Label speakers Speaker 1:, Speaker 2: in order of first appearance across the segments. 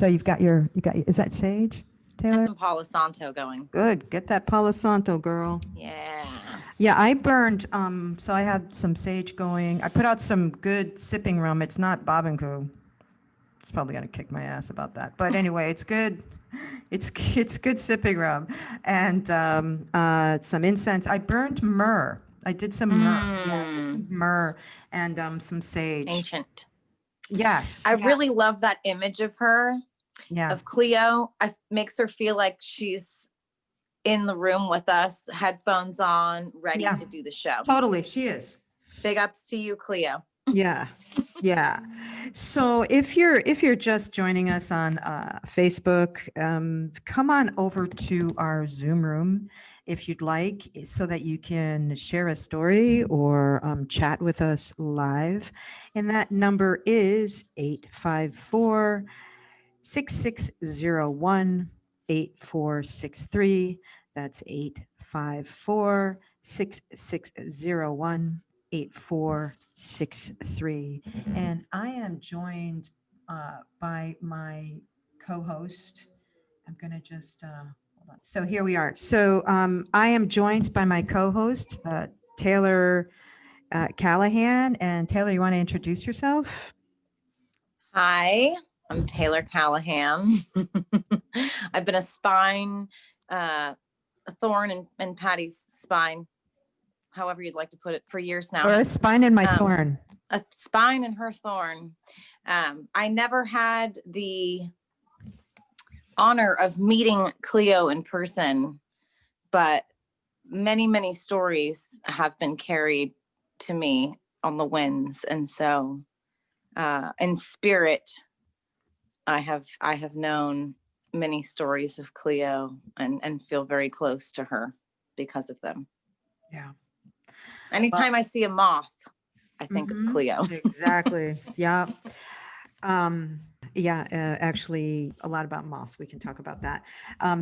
Speaker 1: So you got, is that sage,
Speaker 2: I have
Speaker 1: Taylor?
Speaker 2: some Palo Santo going.
Speaker 1: Good. Get that Palo Santo, girl.
Speaker 2: Yeah.
Speaker 1: Yeah, I burned, so I had some sage going. I put out some good sipping rum. It's not Bob&Co. It's probably going to kick my ass about that. But anyway, it's good. It's good sipping rum. And some incense. I burned myrrh. I did some myrrh. Yeah, I did some myrrh and some sage.
Speaker 2: Ancient.
Speaker 1: Yes.
Speaker 2: I really love that image of her, of Cleo. It makes her feel like she's in the room with us, headphones on, ready to do the show.
Speaker 1: Totally. She is.
Speaker 2: Big ups to you, Cleo.
Speaker 1: Yeah. Yeah. So if you're just joining us on Facebook, come on over to our Zoom room if you'd like, so that you can share a story or chat with us live. And that number is 854-6601-8463. That's 854-6601-8463. And I am joined by my co-host. I'm going to just hold on. So here we are. So I am joined by my co-host, Taylor Callahan. And Taylor, you want to introduce yourself?
Speaker 2: Hi, I'm Taylor Callahan. I've been a spine, a thorn in Patty's spine, however you'd like to put it, for years now.
Speaker 1: Or a spine in my thorn.
Speaker 2: A spine in her thorn. I never had the honor of meeting Cleo in person, but many, many stories have been carried to me on the winds. And so in spirit, I have known many stories of Cleo and feel very close to her because of them.
Speaker 1: Yeah.
Speaker 2: Anytime I see a moth, I think of Cleo.
Speaker 1: Exactly. Yeah. Actually, a lot about moths. We can talk about that.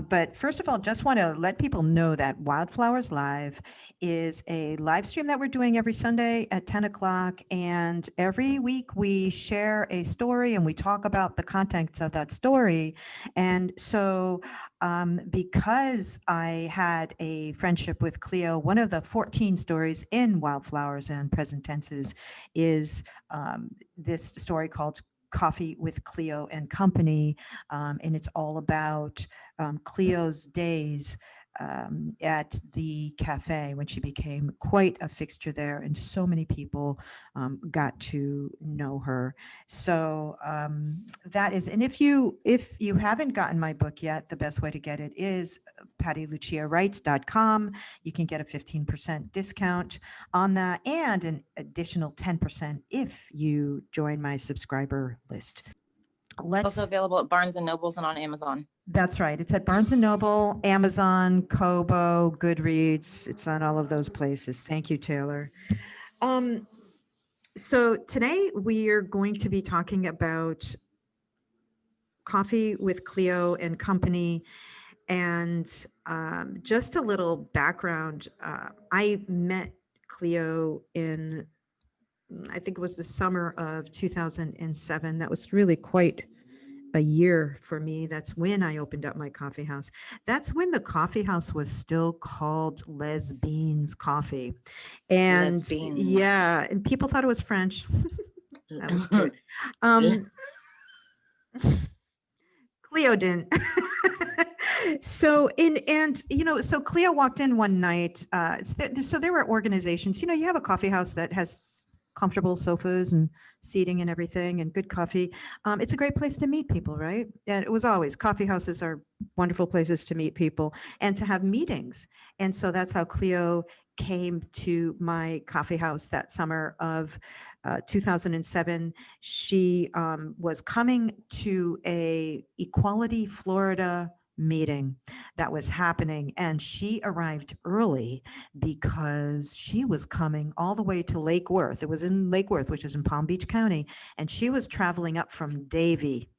Speaker 1: But first of all, just want to let people know that Wildflowers Live is a live stream that we're doing every Sunday at 10 o'clock. And every week we share a story and we talk about the contents of that story. And so because I had a friendship with Cleo, one of the 14 stories in Wildflowers and Present Tenses is this story called Coffee with Cleo and Company, and it's all about Cleo's days at the cafe when she became quite a fixture there, and so many people got to know her. So that is, and if you haven't gotten my book yet, the best way to get it is pattyluciawrites.com. You can get a 15% discount on that and an additional 10% if you join my subscriber list.
Speaker 2: Also available at Barnes & Nobles and on Amazon.
Speaker 1: That's right. It's at Barnes & Noble, Amazon, Kobo, Goodreads. It's on all of those places. Thank you, Taylor. So today we are going to be talking about Coffee with Cleo and Company. And just a little background. I met Cleo in, I think it was the summer of 2007. That was really quite a year for me. That's when I opened up my coffee house. That's when the coffee house was still called Les Beans Coffee. And
Speaker 2: Les Beans.
Speaker 1: Yeah, and people thought it was French. That was good. Cleo didn't. So Cleo walked in one night. So there were organizations, you have a coffee house that has comfortable sofas and seating and everything and good coffee. It's a great place to meet people, right? And it was always, coffee houses are wonderful places to meet people and to have meetings. And so that's how Cleo came to my coffee house that summer of 2007. She was coming to a Equality Florida meeting that was happening, and she arrived early because she was coming all the way to Lake Worth. It was in Lake Worth, which is in Palm Beach County, and she was traveling up from Davie.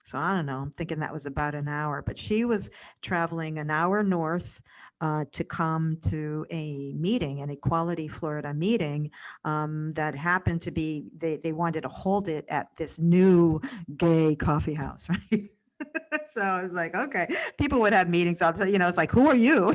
Speaker 1: So I don't know, I'm thinking that was about an hour, but she was traveling an hour north to come to a meeting, an Equality Florida meeting, that happened to be, they wanted to hold it at this new gay coffee house, right? So I was like, okay, people would have meetings all the time, it's like, who are you?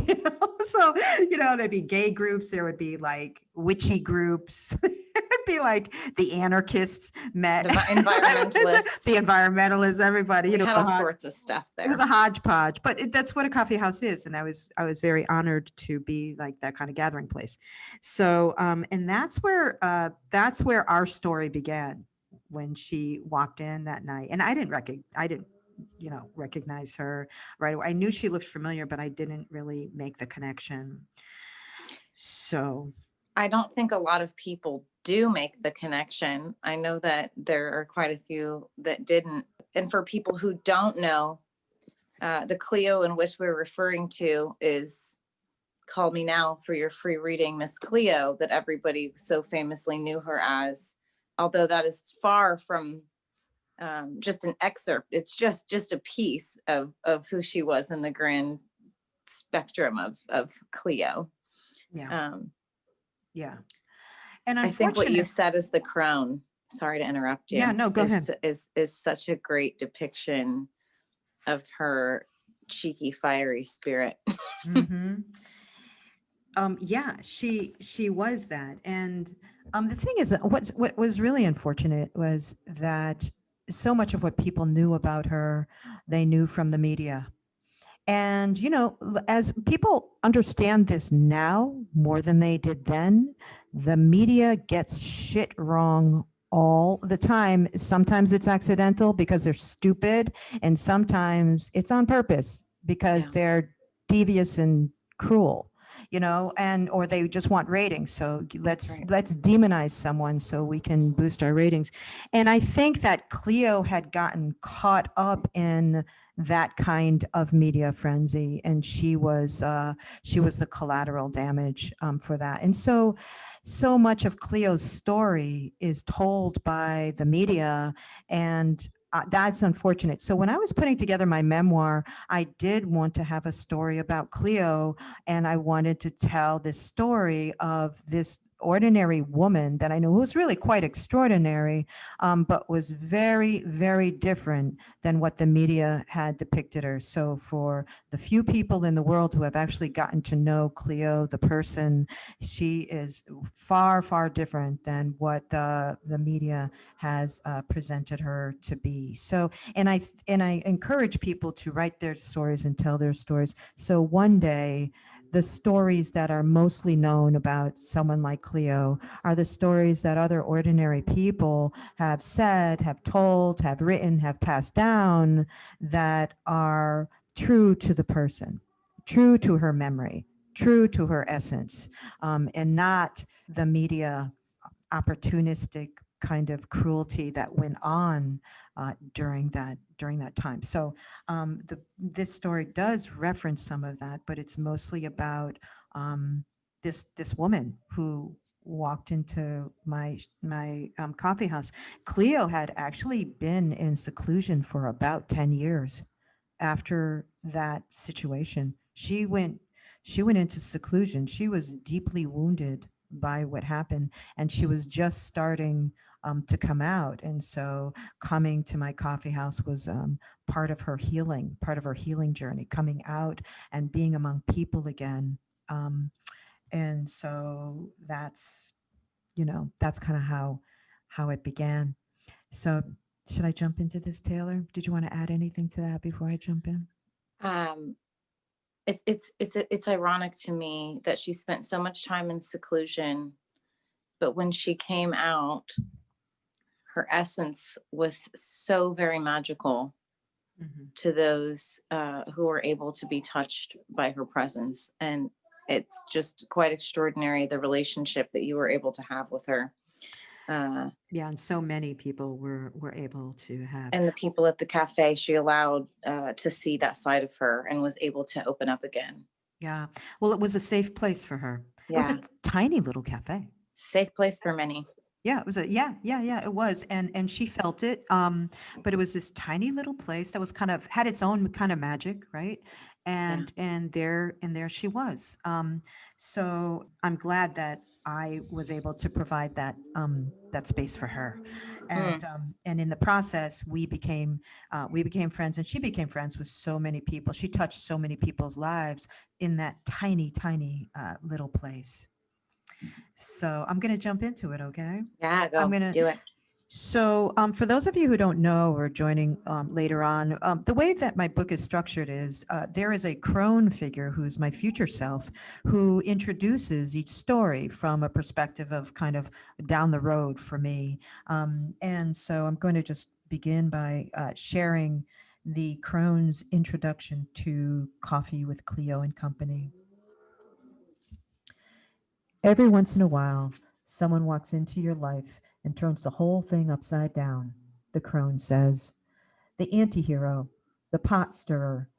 Speaker 1: So, there'd be gay groups, there would be like witchy groups, it'd be like the anarchists met,
Speaker 2: The environmentalists.
Speaker 1: the environmentalists, everybody,
Speaker 2: We had all sorts of stuff
Speaker 1: it was
Speaker 2: there.
Speaker 1: a hodgepodge, but that's what a coffee house is, and I was very honored to be like that kind of gathering place. So, and that's where our story began when she walked in that night, and I didn't recognize her right away. I knew she looked familiar, but I didn't really make the connection. So
Speaker 2: I don't think a lot of people do make the connection. I know that there are quite a few that didn't. And for people who don't know, the Cleo in which we're referring to is Call Me Now for Your Free Reading, Miss Cleo, that everybody so famously knew her as. Although that is far from just an excerpt. It's just a piece of who she was in the grand spectrum of Cleo.
Speaker 1: yeah, yeah. And
Speaker 2: I think what you
Speaker 1: unfortunately,
Speaker 2: said is the crown. Sorry to interrupt you.
Speaker 1: Yeah, no, go ahead.
Speaker 2: Is such a great depiction of her cheeky, fiery spirit.
Speaker 1: Mhm. Yeah, she was that, and the thing is, what was really unfortunate was that so much of what people knew about her, they knew from the media. And as people understand this now more than they did then, the media gets shit wrong all the time. Sometimes it's accidental because they're stupid, and sometimes it's on purpose because
Speaker 2: Yeah.
Speaker 1: they're devious and cruel, and or they just want ratings. So
Speaker 2: right.
Speaker 1: let's demonize someone so we can boost our ratings. And I think that Cleo had gotten caught up in that kind of media frenzy, and she was the collateral damage for that. And so much of Cleo's story is told by the media, and that's unfortunate. So when I was putting together my memoir, I did want to have a story about Cleo, and I wanted to tell this story of this ordinary woman that I knew who was really quite extraordinary, but was very, very different than what the media had depicted her. So for the few people in the world who have actually gotten to know Cleo, the person, she is far, far different than what the media has presented her to be. So, and I encourage people to write their stories and tell their stories. So one day, the stories that are mostly known about someone like Cleo are the stories that other ordinary people have said, have told, have written, have passed down, that are true to the person, true to her memory, true to her essence, and not the media opportunistic kind of cruelty that went on during that time. So this story does reference some of that, but it's mostly about this woman who walked into my coffee house. Cleo had actually been in seclusion for about 10 years after that situation. She went into seclusion. She was deeply wounded by what happened, and she was just starting to come out. And so coming to my coffee house was part of her healing journey, coming out and being among people again. And so that's kind of how it began. So should I jump into this, Taylor? Did you want to add anything to that before I jump in?
Speaker 2: Um, it's ironic to me that she spent so much time in seclusion, but when she came out, her essence was so very magical to those who were able to be touched by her presence. And it's just quite extraordinary, the relationship that you were able to have with her.
Speaker 1: Yeah, and so many people were able to have.
Speaker 2: And the people at the cafe she allowed to see that side of her and was able to open up again.
Speaker 1: Yeah. Well, it was a safe place for her. It was
Speaker 2: Yeah.
Speaker 1: a tiny little cafe.
Speaker 2: Safe place for many.
Speaker 1: Yeah, it was it was. And she felt it. But it was this tiny little place that was kind of had its own kind of magic, right?
Speaker 2: Yeah.
Speaker 1: And there she was. So I'm glad that I was able to provide that space for her.
Speaker 2: Mm.
Speaker 1: And in the process we became friends, and she became friends with so many people. She touched so many people's lives in that tiny little place. So I'm going to jump into it, okay?
Speaker 2: Yeah,
Speaker 1: I'm
Speaker 2: go
Speaker 1: going to.
Speaker 2: do it.
Speaker 1: So, for those of you who don't know or joining later on, the way that my book is structured is there is a crone figure who's my future self who introduces each story from a perspective of kind of down the road for me. And so I'm going to just begin by sharing the crone's introduction to Coffee with Cleo and Company. Every once in a while, someone walks into your life and turns the whole thing upside down, the crone says. The anti-hero, the pot stirrer,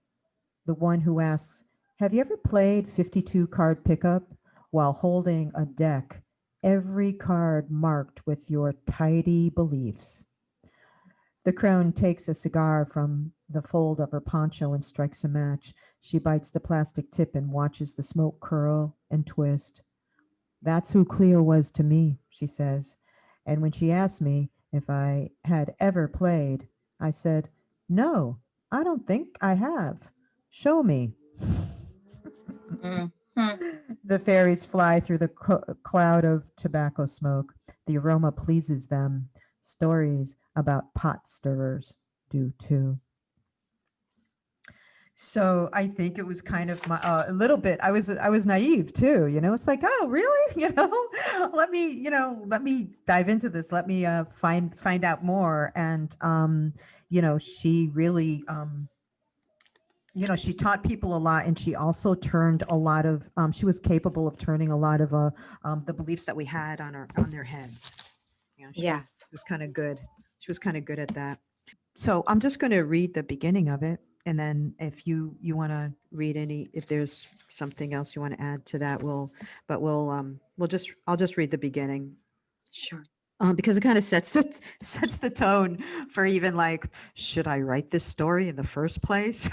Speaker 1: the one who asks, have you ever played 52 card pickup while holding a deck, every card marked with your tidy beliefs? The crone takes a cigar from the fold of her poncho and strikes a match. She bites the plastic tip and watches the smoke curl and twist. That's who Cleo was to me, she says. And when she asked me if I had ever played, I said, no, I don't think I have. Show me.
Speaker 2: Mm. Mm.
Speaker 1: The fairies fly through the cloud of tobacco smoke. The aroma pleases them. Stories about pot stirrers do too. So I think it was kind of a little bit. I was naive too. It's like, oh, really? Let me dive into this. Let me find out more. And she really she taught people a lot, and she also turned a lot of. She was capable of turning a lot of the beliefs that we had on their heads.
Speaker 2: Yes.
Speaker 1: She was kind of good. She was kind of good at that. So I'm just going to read the beginning of it, and then if you want to read if there's something else you want to add to that, I'll just read the beginning,
Speaker 2: Sure.
Speaker 1: because it kind of sets the tone for even like, should I write this story in the first place?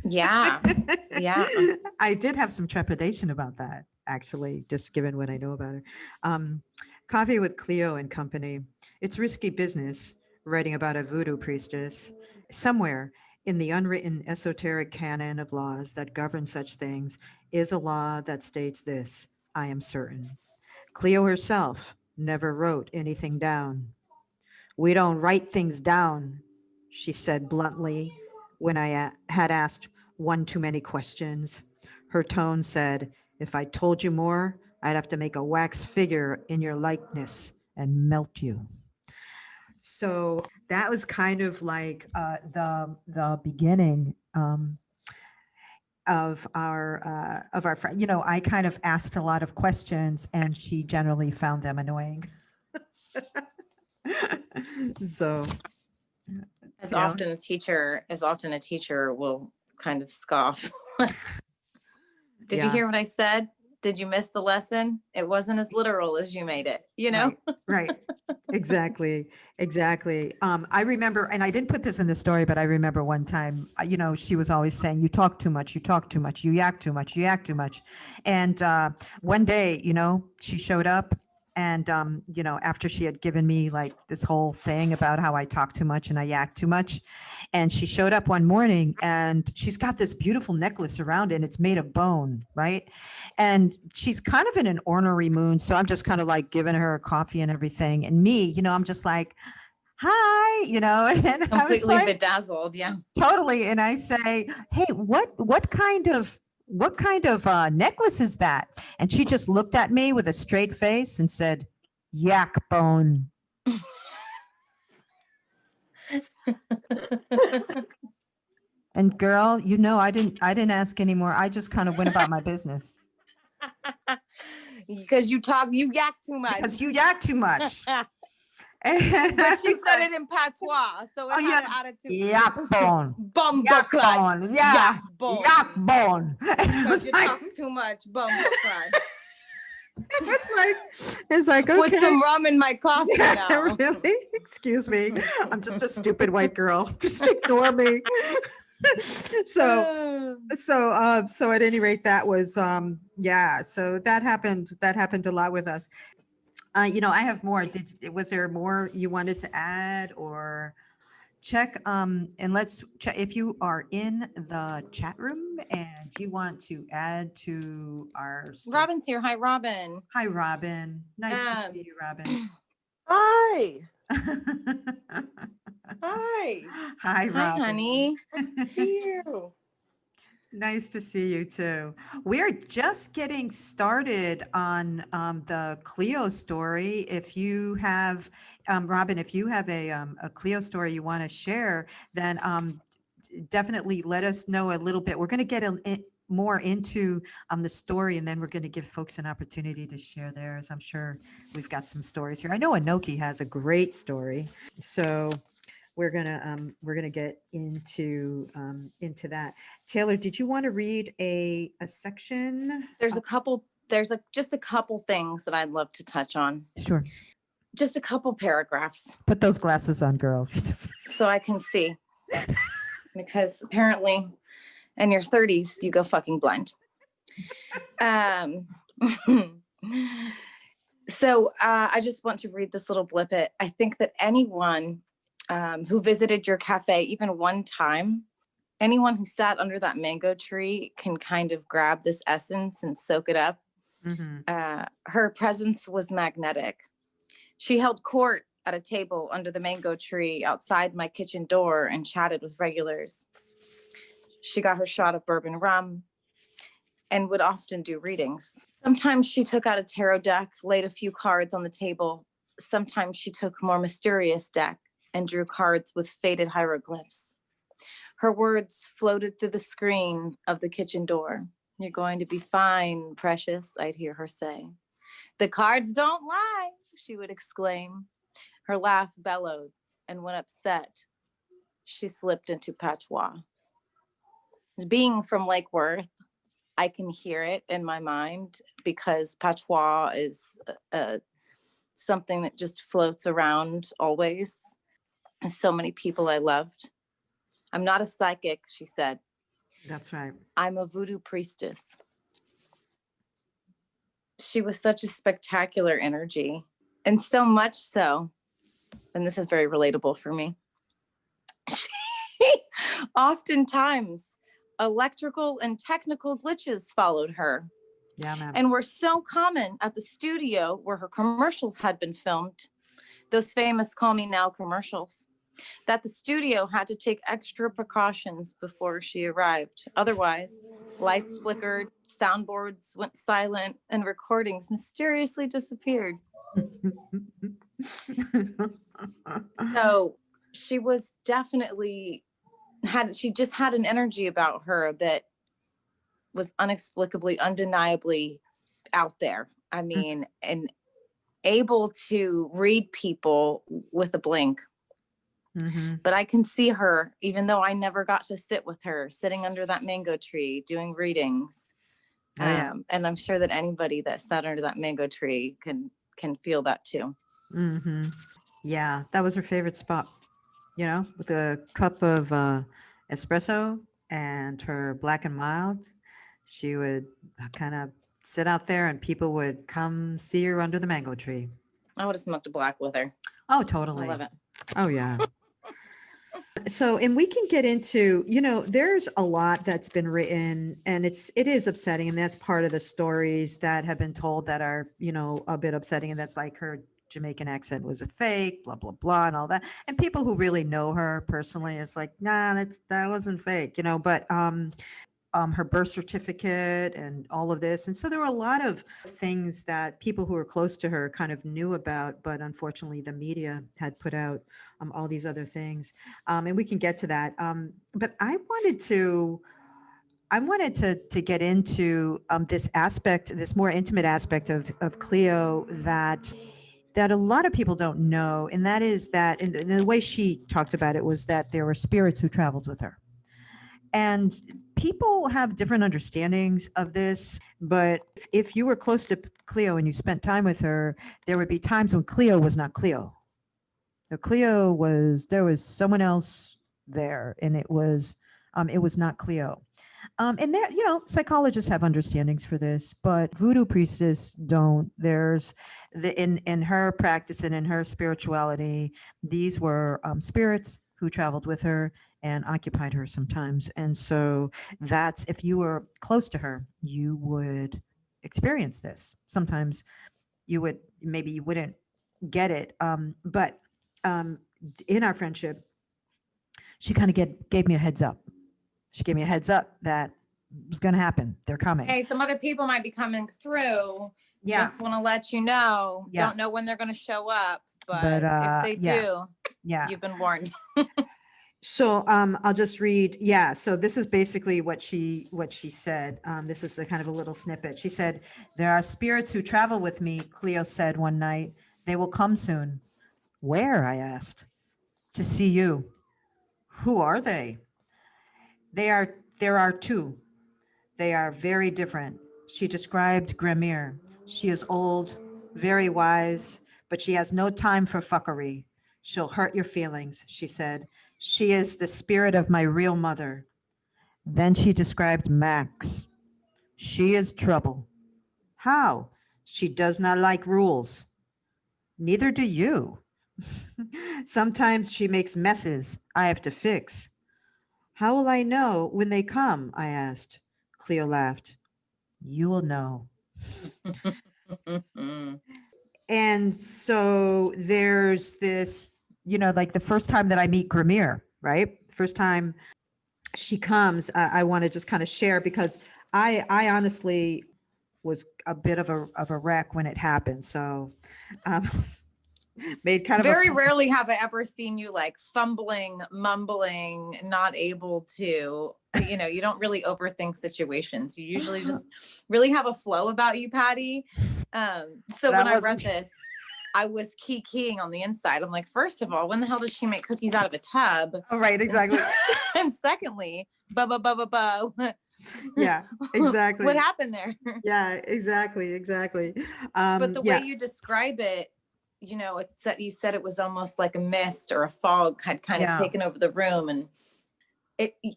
Speaker 2: Yeah. Yeah.
Speaker 1: I did have some trepidation about that, actually, just given what I know about her. Coffee with Cleo and Company. It's risky business writing about a voodoo priestess. Somewhere in the unwritten esoteric canon of laws that govern such things is a law that states this, I am certain. Cleo herself never wrote anything down. We don't write things down, she said bluntly when I had asked one too many questions. Her tone said, if I told you more, I'd have to make a wax figure in your likeness and melt you. So that was kind of like the beginning of our friend. I kind of asked a lot of questions, and she generally found them annoying. So,
Speaker 2: As
Speaker 1: yeah,
Speaker 2: often a teacher will kind of scoff. Did you
Speaker 1: yeah.
Speaker 2: hear what I said? Did you miss the lesson? It wasn't as literal as you made it,
Speaker 1: Right, right. Exactly, exactly. I remember, and I didn't put this in the story, but I remember one time, she was always saying, you talk too much, you talk too much, you yak too much, you yak too much. And one day, she showed up, and, after she had given me like this whole thing about how I talk too much and I yak too much. And she showed up one morning, and she's got this beautiful necklace around it, and it's made of bone, right? And she's kind of in an ornery mood. So I'm just kind of like giving her coffee and everything. And me, I'm just like, hi, and I was
Speaker 2: completely
Speaker 1: like,
Speaker 2: bedazzled. Yeah.
Speaker 1: totally. And I say, hey, what kind of necklace is that? And she just looked at me with a straight face and said, yak bone. And girl, I didn't ask anymore. I just kind of went about my business.
Speaker 2: Because you yak too much.
Speaker 1: Because you yak too much.
Speaker 2: But she said it in patois, so it had an attitude.
Speaker 1: Yak bone.
Speaker 2: Yak
Speaker 1: bone. Yeah.
Speaker 2: Yak bone.
Speaker 1: Yak bone.
Speaker 2: Because you talk too much. Bumbucklad.
Speaker 1: It's like,
Speaker 2: Put
Speaker 1: okay.
Speaker 2: some rum in my coffee now.
Speaker 1: Really? Excuse me. I'm just a stupid white girl. Just ignore me. So at any rate, that was yeah. So that happened. That happened a lot with us. I have more. Was there more you wanted to add or check? And let's check if you are in the chat room and you want to add to our story.
Speaker 2: Robin's here. Hi, Robin.
Speaker 1: Hi, Robin. Nice to see you, Robin.
Speaker 3: Hi. Hi.
Speaker 1: Hi, Robin.
Speaker 2: Hi, honey.
Speaker 3: Nice to see you.
Speaker 1: Nice to see you too. We're just getting started on the Cleo story. If you have, Robin, if you have a Cleo story you want to share, then definitely let us know a little bit. We're going to get more into the story, and then we're going to give folks an opportunity to share theirs. I'm sure we've got some stories here. I know Anoki has a great story, so we're gonna get into that. Taylor, did you want to read a section?
Speaker 2: There's just a couple things that I'd love to touch on.
Speaker 1: Sure.
Speaker 2: Just a couple paragraphs.
Speaker 1: Put those glasses on, girl.
Speaker 2: So I can see. Because apparently in your 30s, you go fucking blind. So I just want to read this little blippet. I think that anyone who visited your cafe even one time, anyone who sat under that mango tree can kind of grab this essence and soak it up. Mm-hmm. Her presence was magnetic. She held court at a table under the mango tree outside my kitchen door and chatted with regulars. She got her shot of bourbon rum and would often do readings. Sometimes she took out a tarot deck, laid a few cards on the table. Sometimes she took a more mysterious deck and drew cards with faded hieroglyphs. Her words floated through the screen of the kitchen door. You're going to be fine, precious, I'd hear her say. The cards don't lie, she would exclaim. Her laugh bellowed, and when upset, she slipped into patois. Being from Lake Worth, I can hear it in my mind because patois is something that just floats around always. And so many people I loved. I'm not a psychic, she said.
Speaker 1: That's right.
Speaker 2: I'm a voodoo priestess. She was such a spectacular energy, and so much so, and this is very relatable for me, oftentimes electrical and technical glitches followed her.
Speaker 1: Yeah, ma'am.
Speaker 2: And were so common at the studio where her commercials had been filmed, those famous Call Me Now commercials, that the studio had to take extra precautions before she arrived. Otherwise, lights flickered, soundboards went silent, and recordings mysteriously disappeared. So she was definitely she just had an energy about her that was inexplicably, undeniably out there. I mean, and able to read people with a blink. Mm-hmm. But I can see her, even though I never got to sit with her, sitting under that mango tree doing readings. Oh, yeah. And I'm sure that anybody that sat under that mango tree can feel that too.
Speaker 1: Mm-hmm. Yeah, that was her favorite spot, with a cup of espresso and her black and mild. She would kind of sit out there and people would come see her under the mango tree.
Speaker 2: I would have smoked a black with her.
Speaker 1: Oh, totally.
Speaker 2: I love it.
Speaker 1: Oh, yeah. So, and we can get into, there's a lot that's been written and it is upsetting. And that's part of the stories that have been told that are, a bit upsetting. And that's like her Jamaican accent was a fake, blah, blah, blah, and all that. And people who really know her personally, it's like, nah, that wasn't fake, but, her birth certificate and all of this. And so there were a lot of things that people who were close to her kind of knew about, but unfortunately the media had put out all these other things. And we can get to that. But I wanted to get into this aspect, this more intimate aspect of Cleo that a lot of people don't know. And that is that, and the way she talked about it was that there were spirits who traveled with her. And people have different understandings of this, but if you were close to Cleo and you spent time with her, there would be times when Cleo was not Cleo. There was someone else there, and it was not Cleo. And there, psychologists have understandings for this, but voodoo priestess don't. There's in her practice and in her spirituality, these were spirits who traveled with her and occupied her sometimes. And so that's if you were close to her, you would experience this. Sometimes maybe you wouldn't get it. But in our friendship, she kind of gave me a heads up. She gave me a heads up that it was going to happen. They're coming.
Speaker 2: Hey, some other people might be coming through.
Speaker 1: Yeah.
Speaker 2: Just want to let you know.
Speaker 1: Yeah.
Speaker 2: Don't know when they're going to show up, but if they
Speaker 1: yeah.
Speaker 2: do,
Speaker 1: Yeah.
Speaker 2: you've been warned.
Speaker 1: So I'll just read. Yeah. So this is basically what she said. This is the kind of a little snippet. She said, "There are spirits who travel with me," Cleo said one night. "They will come soon." "Where?" I asked. "To see you." "Who are they?" There are two. They are very different. She described Gramir. She is old, very wise, but she has no time for fuckery. "She'll hurt your feelings," she said. "She is the spirit of my real mother." Then she described Max. "She is trouble." "How?" "She does not like rules." "Neither do you." "Sometimes she makes messes I have to fix." "How will I know when they come?" I asked. Cleo laughed. "You'll know." And so there's this, like the first time that I meet Gramir, right? First time she comes, I want to just kind of share because I honestly was a bit of a wreck when it happened. So um, made kind of
Speaker 2: Very rarely have I ever seen you like fumbling, mumbling, not able to, you don't really overthink situations. You usually just really have a flow about you, Patty. So when I read this, I was keying on the inside. I'm like, first of all, when the hell does she make cookies out of a tub?
Speaker 1: Oh, right, exactly.
Speaker 2: And secondly,
Speaker 1: yeah, exactly.
Speaker 2: What happened there?
Speaker 1: Yeah, exactly.
Speaker 2: But the way you describe it, you said it was almost like a mist or a fog had kind of taken over the room, and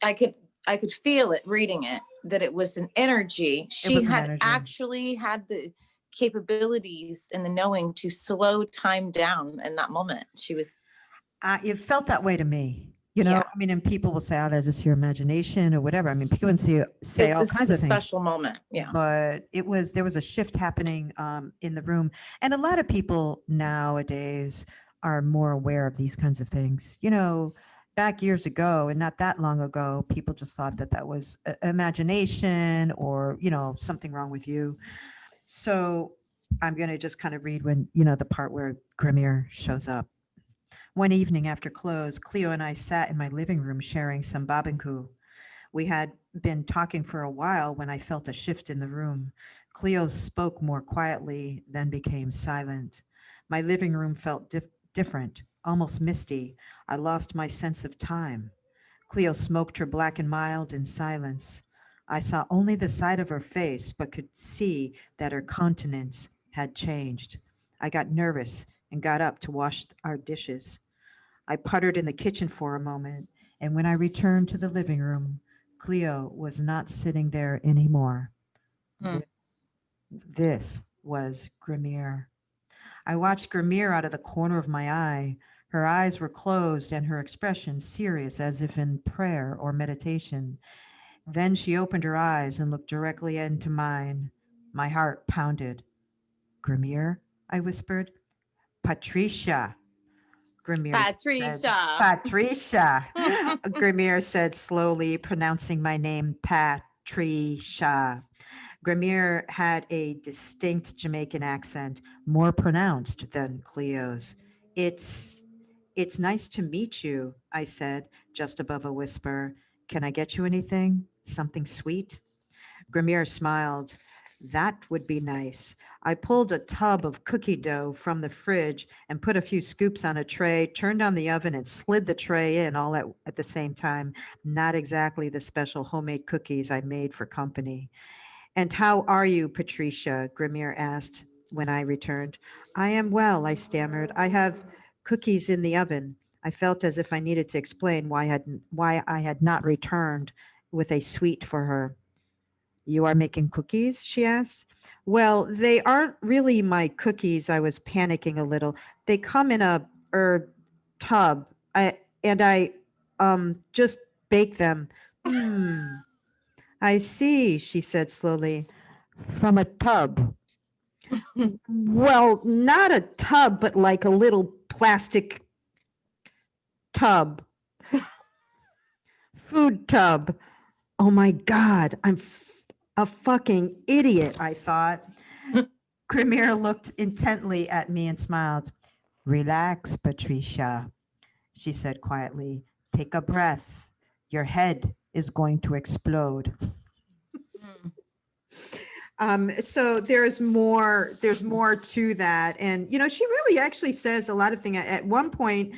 Speaker 2: I could feel it reading it, that it was an energy. She had actually had the capabilities and the knowing to slow time down in that moment. She was.
Speaker 1: It felt that way to me. I mean, and people will say, "Oh, that's just your imagination," or whatever. I mean, people can say all kinds of things.
Speaker 2: Special moment, yeah.
Speaker 1: But there was a shift happening in the room, and a lot of people nowadays are more aware of these kinds of things. Back years ago, and not that long ago, people just thought that was imagination or something wrong with you. So I'm going to just kind of read when the part where Gramir shows up. One evening after close, Cleo and I sat in my living room sharing some babinku. We had been talking for a while when I felt a shift in the room. Cleo spoke more quietly, then became silent. My living room felt different, almost misty. I lost my sense of time. Cleo smoked her black and mild in silence. I saw only the side of her face, but could see that her countenance had changed. I got nervous and got up to wash our dishes. I puttered in the kitchen for a moment, and when I returned to the living room, Cleo was not sitting there anymore. This was Gramir. I watched Gramir out of the corner of my eye. Her eyes were closed and her expression serious, as if in prayer or meditation. Then she opened her eyes and looked directly into mine. My heart pounded. "Gramir?" I whispered. "Patricia."
Speaker 2: Patricia.
Speaker 1: Patricia. Gramir said slowly, pronouncing my name Patricia. Gramir had a distinct Jamaican accent, more pronounced than Cleo's. It's nice to meet you," I said, just above a whisper. "Can I get you anything? Something sweet?" Gramir smiled. That would be nice. I pulled a tub of cookie dough from the fridge and put a few scoops on a tray, turned on the oven and slid the tray in all at the same time. Not exactly the special homemade cookies I made for company. And how are you, Patricia? Grimmier asked when I returned. I am well, I stammered. I have cookies in the oven. I felt as if I needed to explain why I had not returned with a sweet for her. You are making cookies? She asked. Well, they aren't really my cookies. I was panicking a little. They come in a tub. I just bake them. Hmm. I see, she said slowly. From a tub. Well, not a tub, but like a little plastic tub, food tub. Oh my God, a fucking idiot, I thought. Grimmier looked intently at me and smiled. Relax, Patricia, she said quietly. Take a breath. Your head is going to explode. So there's more to that. And, she really actually says a lot of things. At one point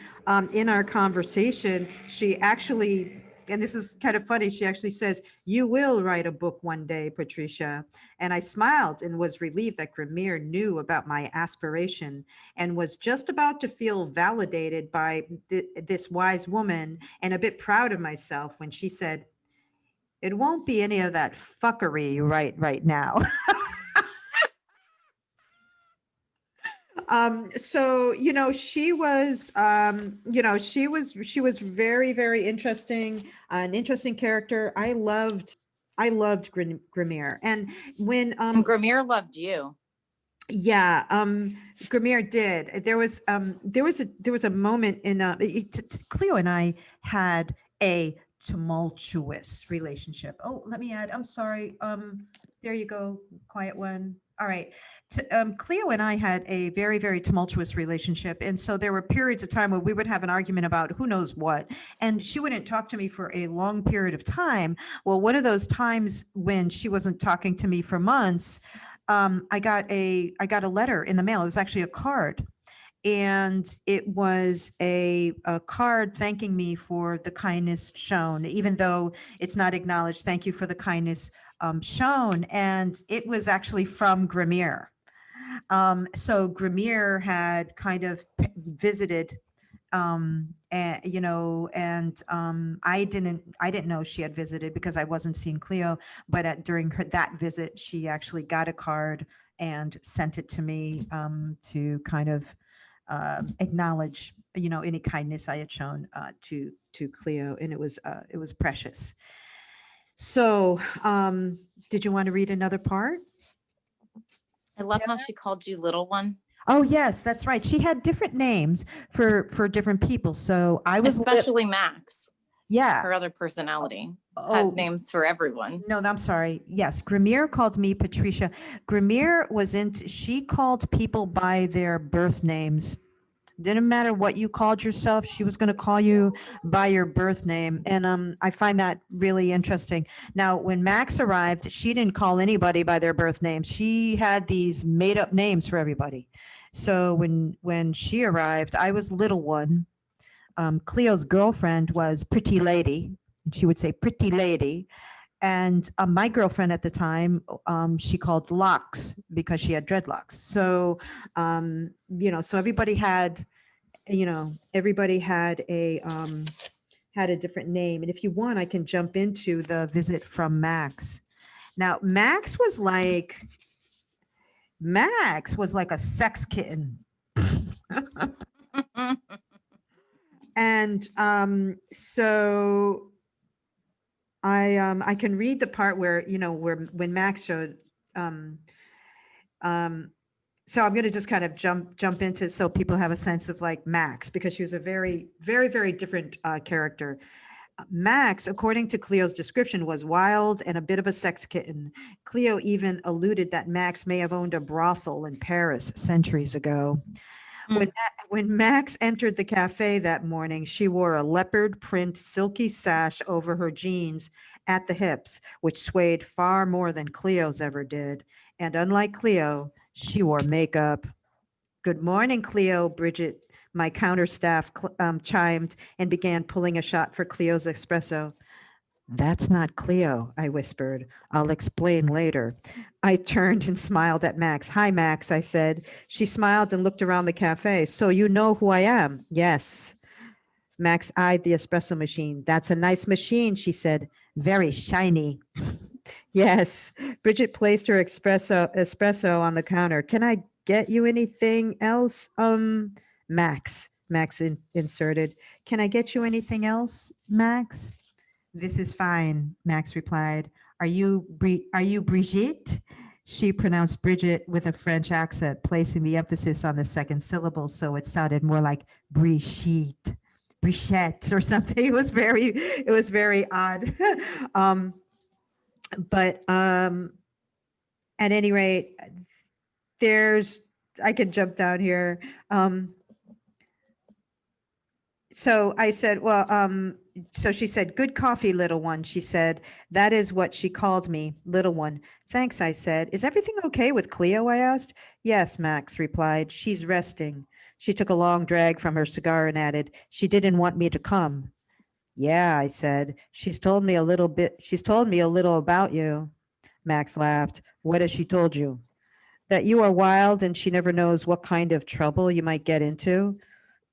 Speaker 1: in our conversation, she actually, and this is kind of funny, she actually says, you will write a book one day, Patricia. And I smiled and was relieved that Grimmier knew about my aspiration and was just about to feel validated by this wise woman and a bit proud of myself when she said, it won't be any of that fuckery right now. So, she was, she was very, very interesting, an interesting character. I loved Grimmier. And when,
Speaker 2: And Grimmier loved you.
Speaker 1: yeah, Grimmier did. There was a moment in, Cleo and I had a tumultuous relationship. Oh, let me add, I'm sorry. There you go. Quiet one. All right. Cleo and I had a very, very tumultuous relationship. And so there were periods of time where we would have an argument about who knows what. And she wouldn't talk to me for a long period of time. Well, one of those times when she wasn't talking to me for months, I got a letter in the mail. It was actually a card. And it was a card thanking me for the kindness shown, even though it's not acknowledged. Thank you for the kindness shown. And it was actually from Grimmier. So Grimmier had kind of visited, and I didn't know she had visited because I wasn't seeing Cleo. But during that visit, she actually got a card and sent it to me to kind of acknowledge, any kindness I had shown to Cleo, and it was precious. So, did you want to read another part?
Speaker 2: I love how she called you little one.
Speaker 1: Oh yes, that's right. She had different names for different people. So I was
Speaker 2: especially Max.
Speaker 1: Yeah,
Speaker 2: her other personality had names for everyone.
Speaker 1: No, I'm sorry. Yes, Grimmier called me Patricia. Grimmier she called people by their birth names. Didn't matter what you called yourself, she was going to call you by your birth name. And I find that really interesting. Now, when Max arrived, she didn't call anybody by their birth names. She had these made up names for everybody. So when she arrived, I was little one. Cleo's girlfriend was Pretty Lady. She would say Pretty Lady. And my girlfriend at the time, she called Locks because she had dreadlocks. So, so everybody had a different name. And if you want, I can jump into the visit from Max. Now, Max was like a sex kitten. And so I can read the part where when Max showed so I'm going to just kind of jump into so people have a sense of like Max, because she was a very, very, very different character. Max, according to Cleo's description, was wild and a bit of a sex kitten. Cleo even alluded that Max may have owned a brothel in Paris centuries ago. When Max entered the cafe that morning, she wore a leopard print silky sash over her jeans at the hips, which swayed far more than Cleo's ever did. And unlike Cleo, she wore makeup. Good morning, Cleo, Bridget, my counter staff, chimed and began pulling a shot for Cleo's espresso. That's not Cleo, I whispered. I'll explain later. I turned and smiled at Max. Hi, Max, I said. She smiled and looked around the cafe. So you know who I am? Yes. Max eyed the espresso machine. That's a nice machine, she said. Very shiny. Yes. Bridget placed her espresso on the counter. Can I get you anything else? Max. Max inserted. Can I get you anything else, Max? This is fine, Max replied. Are you Brigitte? She pronounced Bridget with a French accent, placing the emphasis on the second syllable so it sounded more like Brigitte, Brichette or something. It was very odd. But at any rate, I could jump down here. So I said, so she said, good coffee, little one. She said, that is what she called me, little one. Thanks, I said. Is everything okay with Cleo? I asked. Yes, Max replied. She's resting. She took a long drag from her cigar and added, she didn't want me to come. Yeah, I said. She's told me a little about you. Max laughed. What has she told you? That you are wild and she never knows what kind of trouble you might get into.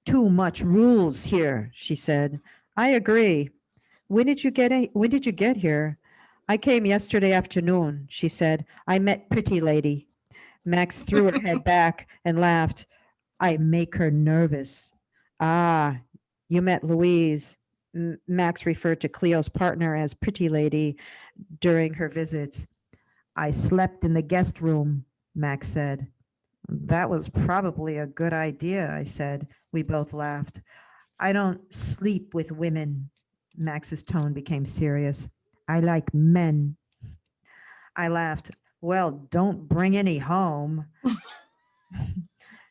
Speaker 1: Too much rules here, she said. I agree. When did you get here? I came yesterday afternoon, she said. I met pretty lady. Max threw her head back and laughed. I make her nervous. Ah, you met Louise. Max referred to Cleo's partner as pretty lady during her visits. I slept in the guest room, Max said. That was probably a good idea, I said. We both laughed. I don't sleep with women. Max's tone became serious. I like men. I laughed. Well, don't bring any home.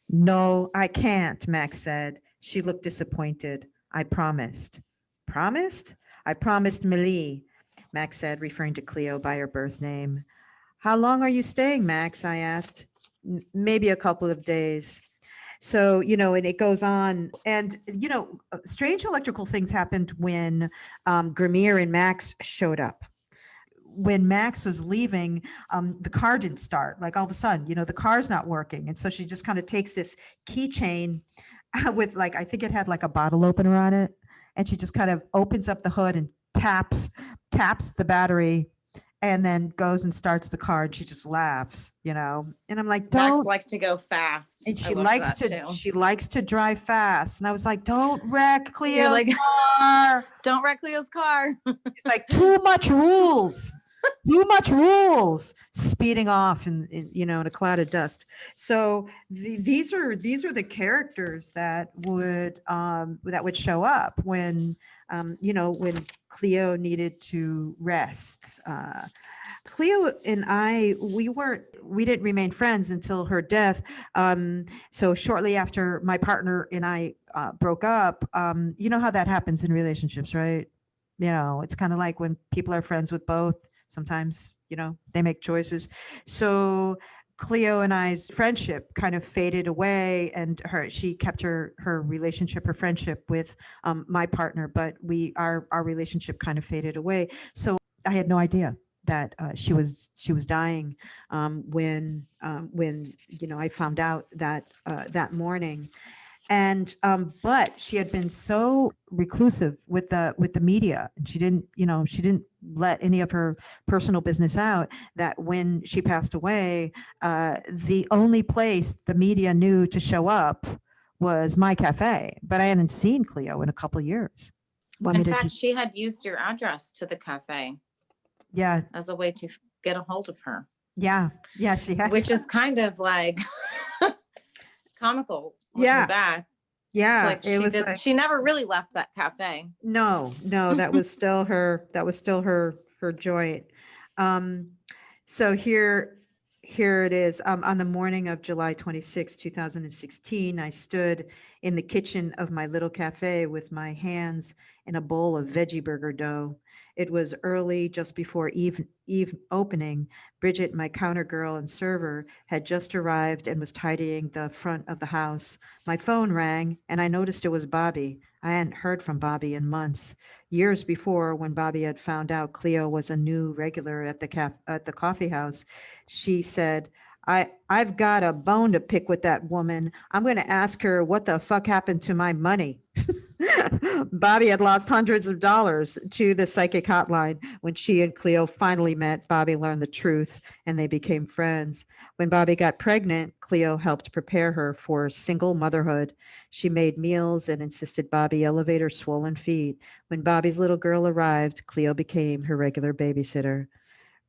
Speaker 1: No, I can't, Max said. She looked disappointed. I promised. Promised? I promised Millie, Max said, referring to Cleo by her birth name. How long are you staying, Max? I asked. Maybe a couple of days. So, and it goes on. And, strange electrical things happened when Gramere and Max showed up. When Max was leaving, the car didn't start. Like all of a sudden, the car's not working. And so she just kind of takes this keychain with I think it had like a bottle opener on it. And she just kind of opens up the hood and taps the battery and then goes and starts the car, and she just laughs, and I'm like, don't.
Speaker 2: Max likes to go fast.
Speaker 1: And she likes to drive fast. And I was like, don't wreck Cleo's car.
Speaker 2: Don't wreck Cleo's car.
Speaker 1: It's like too much rules. Too much rules. Speeding off in a cloud of dust. So these are the characters that would show up when when Cleo needed to rest. Cleo and I, we didn't remain friends until her death. So shortly after my partner and I broke up, you know how that happens in relationships, right? It's kind of like when people are friends with both, sometimes, they make choices. So Cleo and I's friendship kind of faded away, and she kept her relationship, her friendship with my partner, but our relationship kind of faded away. So I had no idea that she was dying when I found out that morning. And but she had been so reclusive with the media, and she didn't let any of her personal business out, that when she passed away, the only place the media knew to show up was my cafe. But I hadn't seen Cleo in a couple of years.
Speaker 2: In fact, she had used your address to the cafe.
Speaker 1: Yeah.
Speaker 2: As a way to get a hold of her.
Speaker 1: Yeah, she had.
Speaker 2: Which is kind of like comical.
Speaker 1: Yeah.
Speaker 2: Back.
Speaker 1: Yeah.
Speaker 2: She never really left that cafe.
Speaker 1: No, that was still her joint. So here here it is. On the morning of July 26, 2016, I stood in the kitchen of my little cafe with my hands in a bowl of veggie burger dough. It was early, just before eve opening. Bridget, my counter girl and server, had just arrived and was tidying the front of the house. My phone rang, and I noticed it was Bobby. I hadn't heard from Bobby in months. Years before, when Bobby had found out Cleo was a new regular at the coffee house, she said, I've got a bone to pick with that woman. I'm going to ask her what the fuck happened to my money. Bobby had lost hundreds of dollars to the psychic hotline. When she and Cleo finally met, Bobby learned the truth and they became friends. When Bobby got pregnant, Cleo helped prepare her for single motherhood. She made meals and insisted Bobby elevate her swollen feet. When Bobby's little girl arrived, Cleo became her regular babysitter.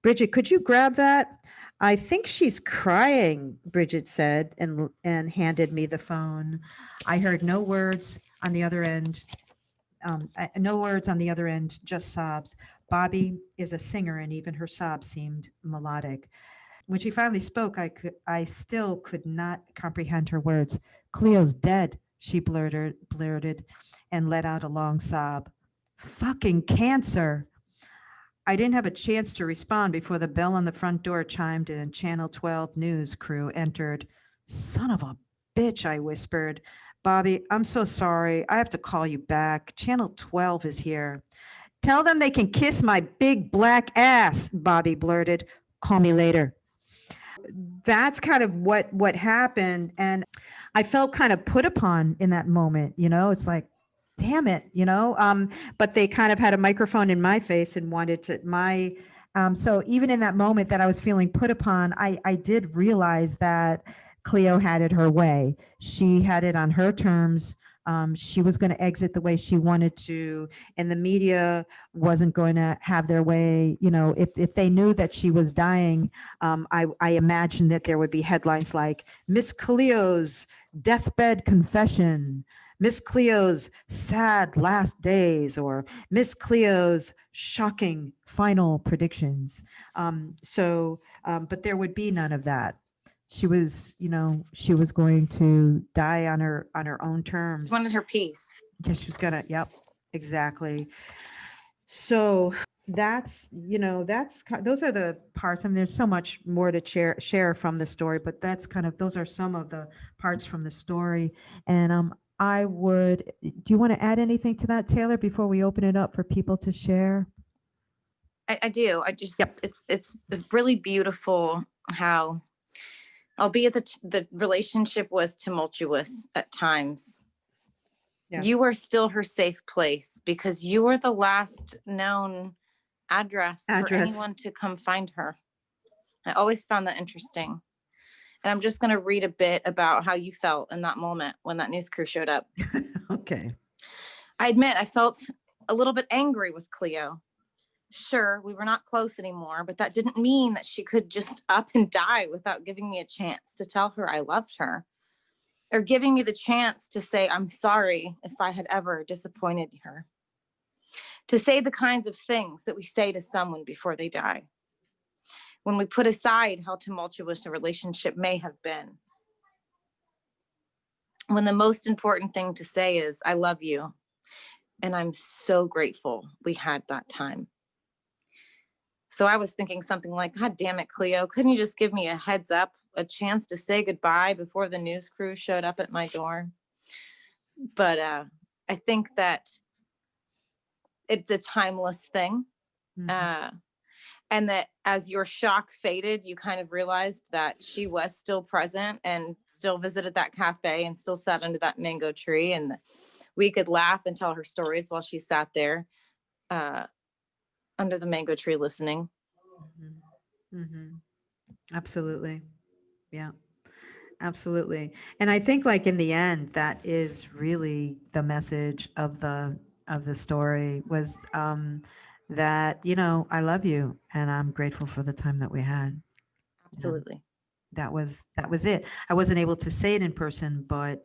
Speaker 1: Bridget, could you grab that? I think she's crying, Bridget said, and handed me the phone. I heard no words on the other end. No words on the other end, just sobs. Bobby is a singer, and even her sobs seemed melodic. When she finally spoke, I still could not comprehend her words. Cleo's dead, she blurted, and let out a long sob. Fucking cancer. I didn't have a chance to respond before the bell on the front door chimed and Channel 12 news crew entered. Son of a bitch, I whispered. Bobby, I'm so sorry. I have to call you back. Channel 12 is here. Tell them they can kiss my big black ass, Bobby blurted. Call me later. That's kind of what happened. And I felt kind of put upon in that moment. It's like, damn it, but they kind of had a microphone in my face and wanted to so even in that moment that I was feeling put upon, I did realize that Cleo had it her way. She had it on her terms. She was going to exit the way she wanted to, and the media wasn't going to have their way. If they knew that she was dying, I imagined that there would be headlines like Miss Cleo's deathbed confession, Miss Cleo's sad last days, or Miss Cleo's shocking final predictions. But there would be none of that. She was going to die on her own terms.
Speaker 2: She wanted her peace.
Speaker 1: Yeah, she was gonna. Yep, exactly. So those are the parts. I mean, there's so much more to share from the story, but those are some of the parts from the story. And do you want to add anything to that, Taylor, before we open it up for people to share?
Speaker 2: I do.
Speaker 1: Yep.
Speaker 2: It's really beautiful how, albeit the relationship was tumultuous at times,
Speaker 1: Yeah.
Speaker 2: you were still her safe place because you were the last known address for anyone to come find her. I always found that interesting. And I'm just going to read a bit about how you felt in that moment when that news crew showed up.
Speaker 1: Okay.
Speaker 2: I admit I felt a little bit angry with Cleo. Sure, we were not close anymore, but that didn't mean that she could just up and die without giving me a chance to tell her I loved her, or giving me the chance to say I'm sorry if I had ever disappointed her. To say the kinds of things that we say to someone before they die, when we put aside how tumultuous a relationship may have been. When the most important thing to say is, I love you, and I'm so grateful we had that time. So I was thinking something like, God damn it, Cleo, couldn't you just give me a heads up, a chance to say goodbye before the news crew showed up at my door? But I think that it's a timeless thing. Mm-hmm. And that as your shock faded, you kind of realized that she was still present and still visited that cafe and still sat under that mango tree. And we could laugh and tell her stories while she sat there under the mango tree listening.
Speaker 1: Mm-hmm. Mm-hmm. Absolutely. Yeah, absolutely. And I think like in the end, that is really the message of the story was that, I love you and I'm grateful for the time that we had.
Speaker 2: Absolutely.
Speaker 1: That was it. I wasn't able to say it in person, but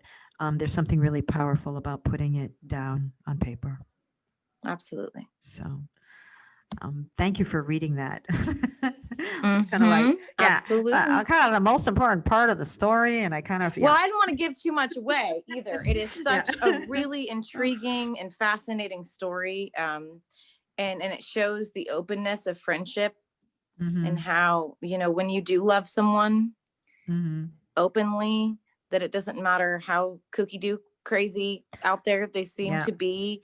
Speaker 1: there's something really powerful about putting it down on paper.
Speaker 2: Absolutely.
Speaker 1: So thank you for reading that. It's kind of like, yeah,
Speaker 2: Absolutely.
Speaker 1: kind of the most important part of the story. And I kind of,
Speaker 2: Well, I didn't want to give too much away either. It is
Speaker 1: Yeah.
Speaker 2: such a really intriguing and fascinating story. And it shows the openness of friendship and how, when you do love someone openly, that it doesn't matter how kooky-doo crazy out there they seem to be,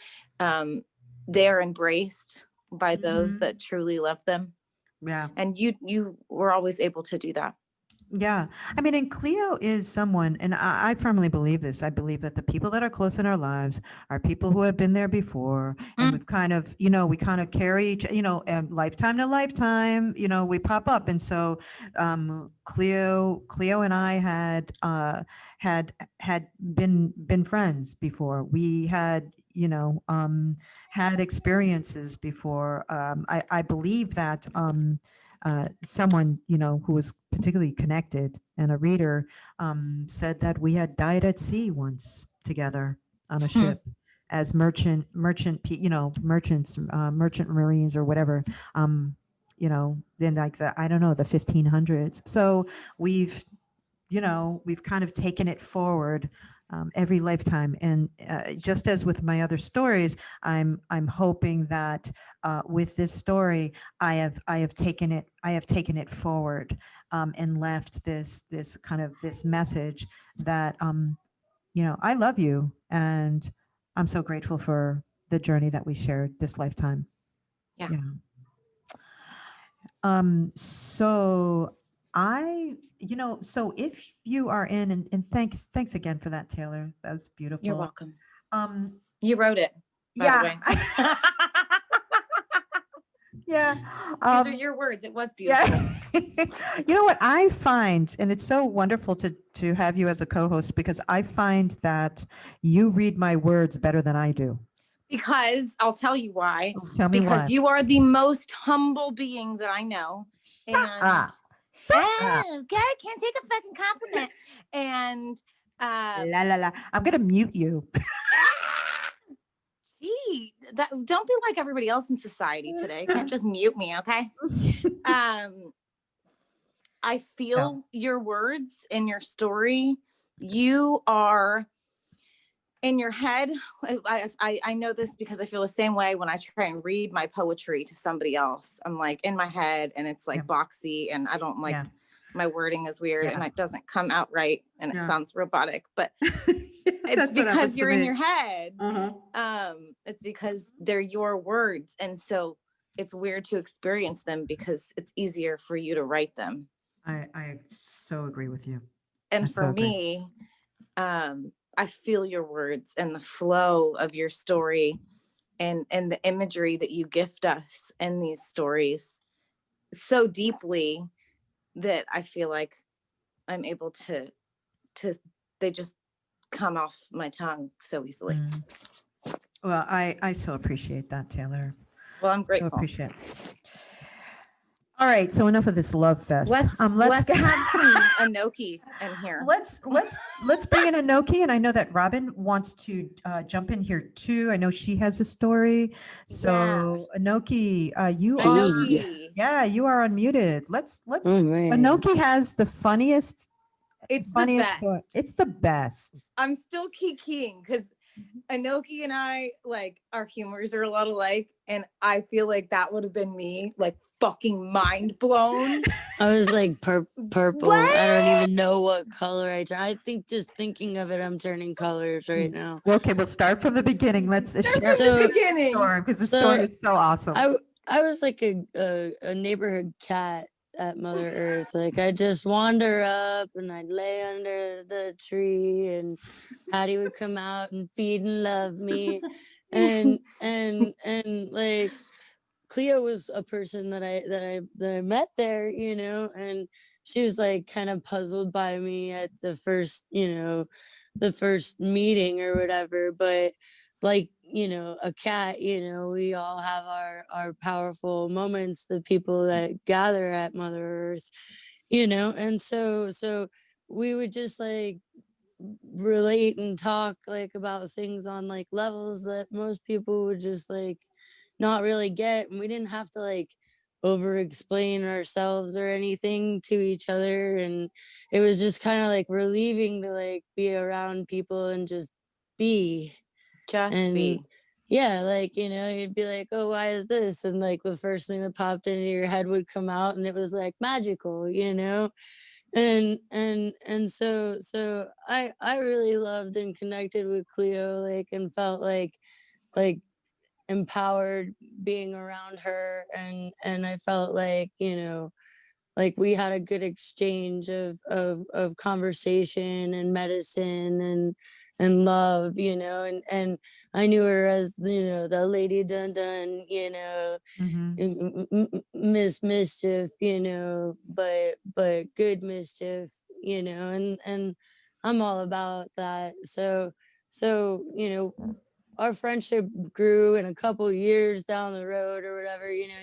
Speaker 2: they're embraced by those that truly love them.
Speaker 1: Yeah.
Speaker 2: And you were always able to do that.
Speaker 1: Yeah. I mean, and Cleo is someone, and I firmly believe this. I believe that the people that are close in our lives are people who have been there before. And we've kind of, we kind of carry each, lifetime to lifetime, we pop up. And so Cleo and I had been friends before. We had, had experiences before. I believe that someone, who was particularly connected and a reader said that we had died at sea once together on a ship as merchant marines or whatever, then like I don't know, the 1500s. So we've kind of taken it forward every lifetime. And just as with my other stories, I'm hoping that with this story, I have taken it forward and left this kind of this message that I love you, and I'm so grateful for the journey that we shared this lifetime.
Speaker 2: Yeah.
Speaker 1: So so if you are in, and thanks again for that, Taylor. That was beautiful.
Speaker 2: You're welcome. You wrote it, by the way.
Speaker 1: Yeah.
Speaker 2: These are your words. It was beautiful.
Speaker 1: Yeah. You know what I find, and it's so wonderful to have you as a co-host, because I find that you read my words better than I do.
Speaker 2: Because I'll tell you why.
Speaker 1: Tell me
Speaker 2: because
Speaker 1: why.
Speaker 2: you are the most humble being that I know. And okay, can't take a fucking compliment. And
Speaker 1: La la la. I'm gonna mute you.
Speaker 2: gee, don't be like everybody else in society today. You can't just mute me, okay? I feel your words in your story. You are in your head. I know this because I feel the same way when I try and read my poetry to somebody else. I'm like in my head and it's like boxy, and I don't like my wording is weird and it doesn't come out right and it sounds robotic, but it's because you're in your head. It's because they're your words. And so it's weird to experience them because it's easier for you to write them.
Speaker 1: I so agree with you.
Speaker 2: And for me, I feel your words and the flow of your story and the imagery that you gift us in these stories so deeply that I feel like I'm able to they just come off my tongue so easily.
Speaker 1: Well, I so appreciate that, Taylor.
Speaker 2: Well, I'm grateful.
Speaker 1: So appreciate it. All right, so enough of this love fest.
Speaker 2: Let's have some enoki in here.
Speaker 1: Let's bring in enoki, and I know that Robin wants to jump in here too. I know she has a story. So enoki, you are unmuted. Let's Enoki has the funniest.
Speaker 2: It's the best.
Speaker 1: Story. It's the best.
Speaker 2: I'm still kikiing because Enoki and I, like, our humors are a lot alike, and I feel like that would have been me, like, fucking mind blown.
Speaker 4: I was like purple. What? I don't even know what color I think just thinking of it, I'm turning colors right now.
Speaker 1: Well, okay, we'll start from the beginning. Let's share
Speaker 2: the beginning
Speaker 1: because the story is so awesome.
Speaker 4: I was like a neighborhood cat at Mother Earth. Like I just wander up and I'd lay under the tree and Patty would come out and feed and love me. and like Cleo was a person that I met there, and she was like kind of puzzled by me at the first meeting or whatever. But like, a cat, we all have our powerful moments, the people that gather at Mother Earth, and so we would just like relate and talk like about things on like levels that most people would just like not really get, and we didn't have to like over explain ourselves or anything to each other. And it was just kind of like relieving to like be around people and just be.
Speaker 2: Just
Speaker 4: And
Speaker 2: be.
Speaker 4: yeah, like, you know, you'd be like, oh, why is this? And like the first thing that popped into your head would come out, and it was like magical, you know? And so I really loved and connected with Cleo, like, and felt like empowered being around her. And I felt like, you know, like we had a good exchange of conversation and medicine and love, you know. And I knew her as, you know, the lady dun dun, you know,
Speaker 1: Mhm.
Speaker 4: Miss Mischief, you know, but good mischief, you know. And I'm all about that. So you know, our friendship grew, and a couple years down the road or whatever, you know,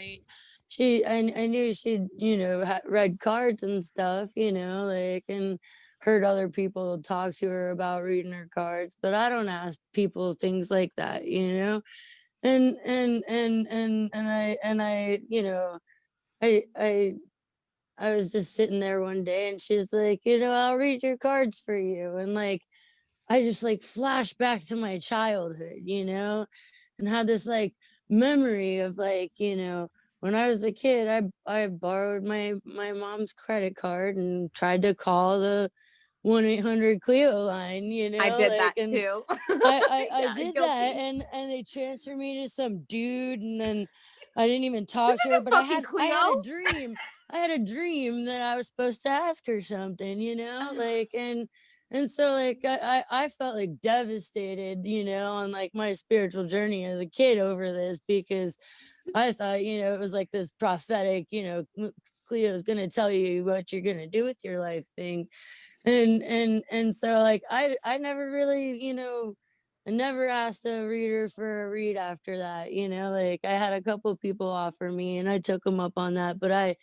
Speaker 4: I knew she'd, you know, read cards and stuff, you know, like, and heard other people talk to her about reading her cards, but I don't ask people things like that, you know. And I, you know, I I I was just sitting there one day, and she's like, you know, I'll read your cards for you. And like, I just like flashed back to my childhood, you know, and had this like memory of like, you know, when I was a kid, I borrowed my mom's credit card and tried to call the 1-800 Cleo line, you
Speaker 2: I
Speaker 4: know,
Speaker 2: did
Speaker 4: like,
Speaker 2: that
Speaker 4: and
Speaker 2: too.
Speaker 4: I
Speaker 2: Yeah,
Speaker 4: did that,
Speaker 2: guilty.
Speaker 4: and they transferred me to some dude, and then I didn't even talk to
Speaker 2: Isn't
Speaker 4: her,
Speaker 2: it
Speaker 4: but
Speaker 2: fucking
Speaker 4: I had a
Speaker 2: Cleo?
Speaker 4: dream. I had a dream that I was supposed to ask her something, you know, like, and so like I felt like devastated, you know, on like my spiritual journey as a kid over this, because I thought, you know, it was like this prophetic, you know, Cleo's gonna tell you what you're gonna do with your life thing. And so like I never really, you know, I never asked a reader for a read after that, you know. Like I had a couple people offer me, and I took them up on that, but I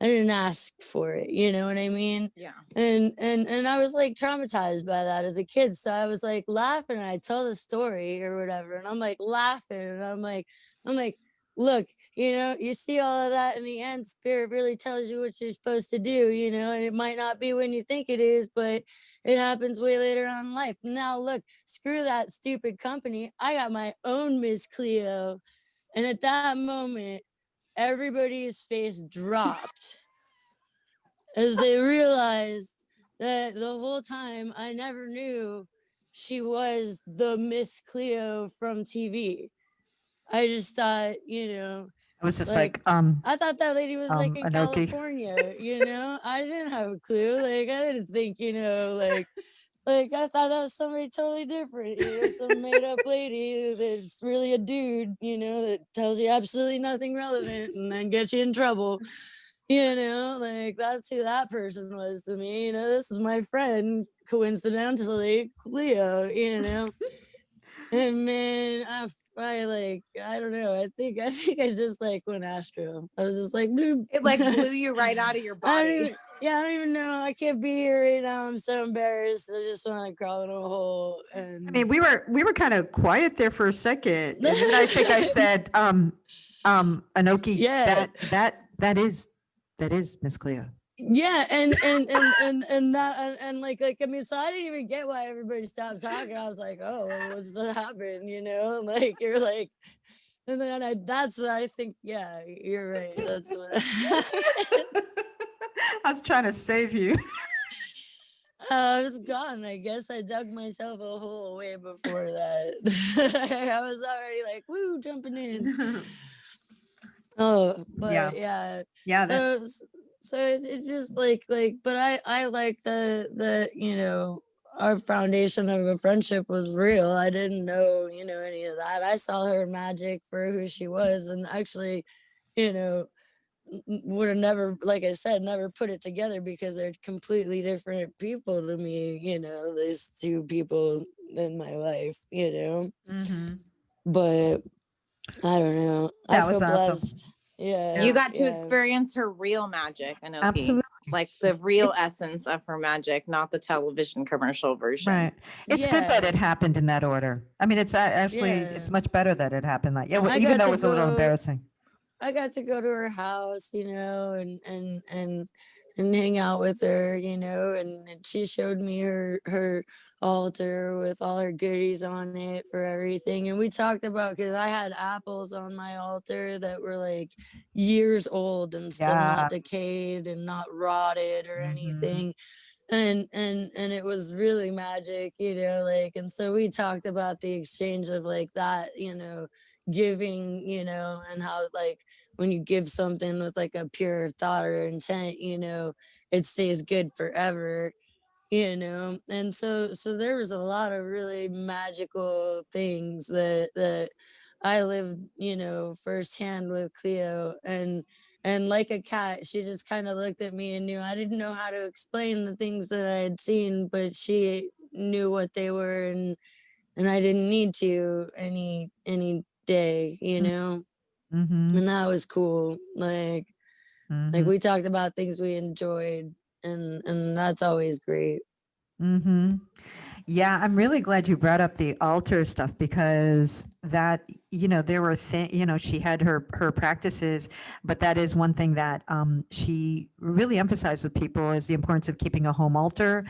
Speaker 4: didn't ask for it, you know what I mean?
Speaker 2: Yeah.
Speaker 4: And I was like traumatized by that as a kid. So I was like laughing, and I tell the story or whatever, and I'm like laughing, and I'm like, look, you know, you see all of that in the end, spirit really tells you what you're supposed to do, you know, and it might not be when you think it is, but it happens way later on in life. Now look, screw that stupid company. I got my own Miss Cleo. And at that moment, everybody's face dropped as they realized that the whole time I never knew she was the Miss Cleo from TV. I just thought, you know,
Speaker 1: I was just
Speaker 4: like,
Speaker 1: like,
Speaker 4: I thought that lady was like in
Speaker 1: Anoki.
Speaker 4: California, you know. I didn't have a clue. Like I didn't think, you know, like I thought that was somebody totally different, you know, some made up lady that's really a dude, you know, that tells you absolutely nothing relevant and then gets you in trouble. You know, like that's who that person was to me. You know, this was my friend, coincidentally, Cleo, you know. And man, I like, I don't know. I think I just like went astro. I was just like, bloop.
Speaker 2: It like blew you right out of your
Speaker 4: I don't
Speaker 2: body.
Speaker 4: even, yeah, I don't even know. I can't be here right now. I'm so embarrassed. I just want to crawl in a hole.
Speaker 1: I
Speaker 4: And
Speaker 1: mean, we were kind of quiet there for a second, and then I think I said, Anoki,
Speaker 4: yeah,
Speaker 1: that is Miss Cleo.
Speaker 4: yeah, and that and like I mean, so I didn't even get why everybody stopped talking. I was like, oh, what's that happen? You know, like you're like, and then that's what I think. Yeah, you're right. That's what.
Speaker 1: I was trying to save you.
Speaker 4: I was gone. I guess I dug myself a hole way before that. I was already like, woo, jumping in. Oh,
Speaker 1: Yeah,
Speaker 4: but yeah.
Speaker 1: yeah.
Speaker 4: So it's just like, but I like the you know, our foundation of a friendship was real. I didn't know, you know, any of that. I saw her magic for who she was, and actually, you know, would have never, like I said, never put it together, because they're completely different people to me, you know, these two people in my life, you know.
Speaker 1: Mhm.
Speaker 4: But I don't know. I
Speaker 1: That was
Speaker 4: feel
Speaker 1: awesome.
Speaker 4: blessed. Yeah.
Speaker 2: You got to
Speaker 4: Yeah.
Speaker 2: experience her real magic, Anoki.
Speaker 1: Absolutely.
Speaker 2: Like the real
Speaker 1: It's-
Speaker 2: essence of her magic, not the television commercial version.
Speaker 1: Right. It's good that
Speaker 4: Yeah.
Speaker 1: it happened in that order. I mean, it's actually,
Speaker 4: Yeah.
Speaker 1: it's much better that it happened like, yeah,
Speaker 4: I
Speaker 1: even
Speaker 4: got
Speaker 1: though it
Speaker 4: to
Speaker 1: was a little
Speaker 4: go
Speaker 1: embarrassing.
Speaker 4: I got to go to her house, you know, and hang out with her, you know, and she showed me her altar with all her goodies on it for everything. And we talked about, because I had apples on my altar that were like years old and still
Speaker 1: Yeah.
Speaker 4: not decayed and not rotted or
Speaker 1: Mhm.
Speaker 4: anything. And it was really magic, you know, like, and so we talked about the exchange of like that, you know, giving, you know, and how like when you give something with like a pure thought or intent, you know, it stays good forever, you know. And so there was a lot of really magical things that I lived, you know, firsthand with Cleo. And like a cat, she just kind of looked at me and knew I didn't know how to explain the things that I had seen, but she knew what they were, and I didn't need to any day, you know.
Speaker 1: Mhm.
Speaker 4: And that was cool. Like
Speaker 1: Mhm.
Speaker 4: we talked about things we enjoyed, and that's always great.
Speaker 1: Mhm. Yeah, I'm really glad you brought up the altar stuff because that, there were she had her practices, but that is one thing that she really emphasized with people is the importance of keeping a home altar.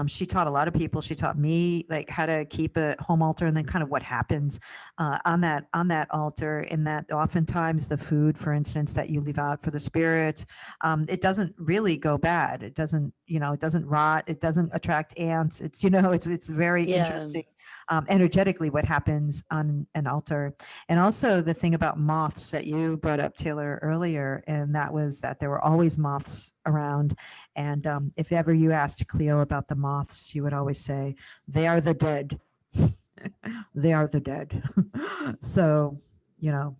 Speaker 1: She taught a lot of people. She taught me like how to keep a home altar and then kind of what happens on that altar. And that oftentimes the food, for instance, that you leave out for the spirits, it doesn't really go bad. It doesn't rot. It doesn't attract ants. It's very
Speaker 4: Yeah.
Speaker 1: interesting energetically what happens on an altar. And also the thing about moths that you brought up, Taylor, earlier, and that was that there were always moths around. And if ever you asked Cleo about the moths, she would always say, they are the dead. They are the dead. So, you know.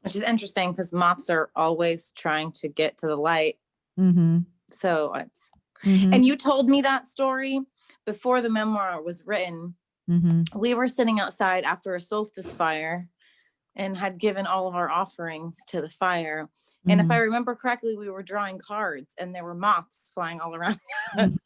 Speaker 2: Which is interesting because moths are always trying to get to the light.
Speaker 1: Mm-hmm.
Speaker 2: So it's,
Speaker 1: Mm-hmm.
Speaker 2: and you told me that story before the memoir was written.
Speaker 1: Mm-hmm.
Speaker 2: We were sitting outside after a solstice fire and had given all of our offerings to the fire. And if I remember correctly, we were drawing cards and there were moths flying all around us.
Speaker 1: Mhm.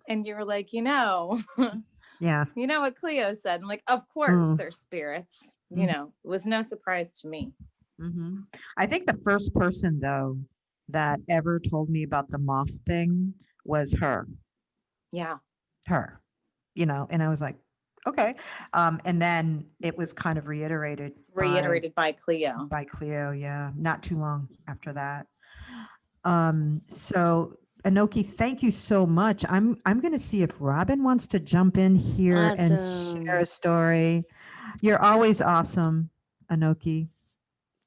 Speaker 2: And you were like,
Speaker 1: Yeah.
Speaker 2: you know what Cleo said? I'm like, of course,
Speaker 1: Mm.
Speaker 2: they're spirits.
Speaker 1: Mhm.
Speaker 2: It was no surprise to me.
Speaker 1: Mhm. I think the first person though that ever told me about the moth thing was her.
Speaker 2: Yeah.
Speaker 1: Her. And I was like, okay. And then it was kind of reiterated
Speaker 2: Reiterated by Cleo.
Speaker 1: by Cleo, yeah, not too long after that. So Anoki, thank you so much. I'm going to see if Robin wants to jump in here and share
Speaker 4: Awesome.
Speaker 1: a story. You're always awesome, Anoki.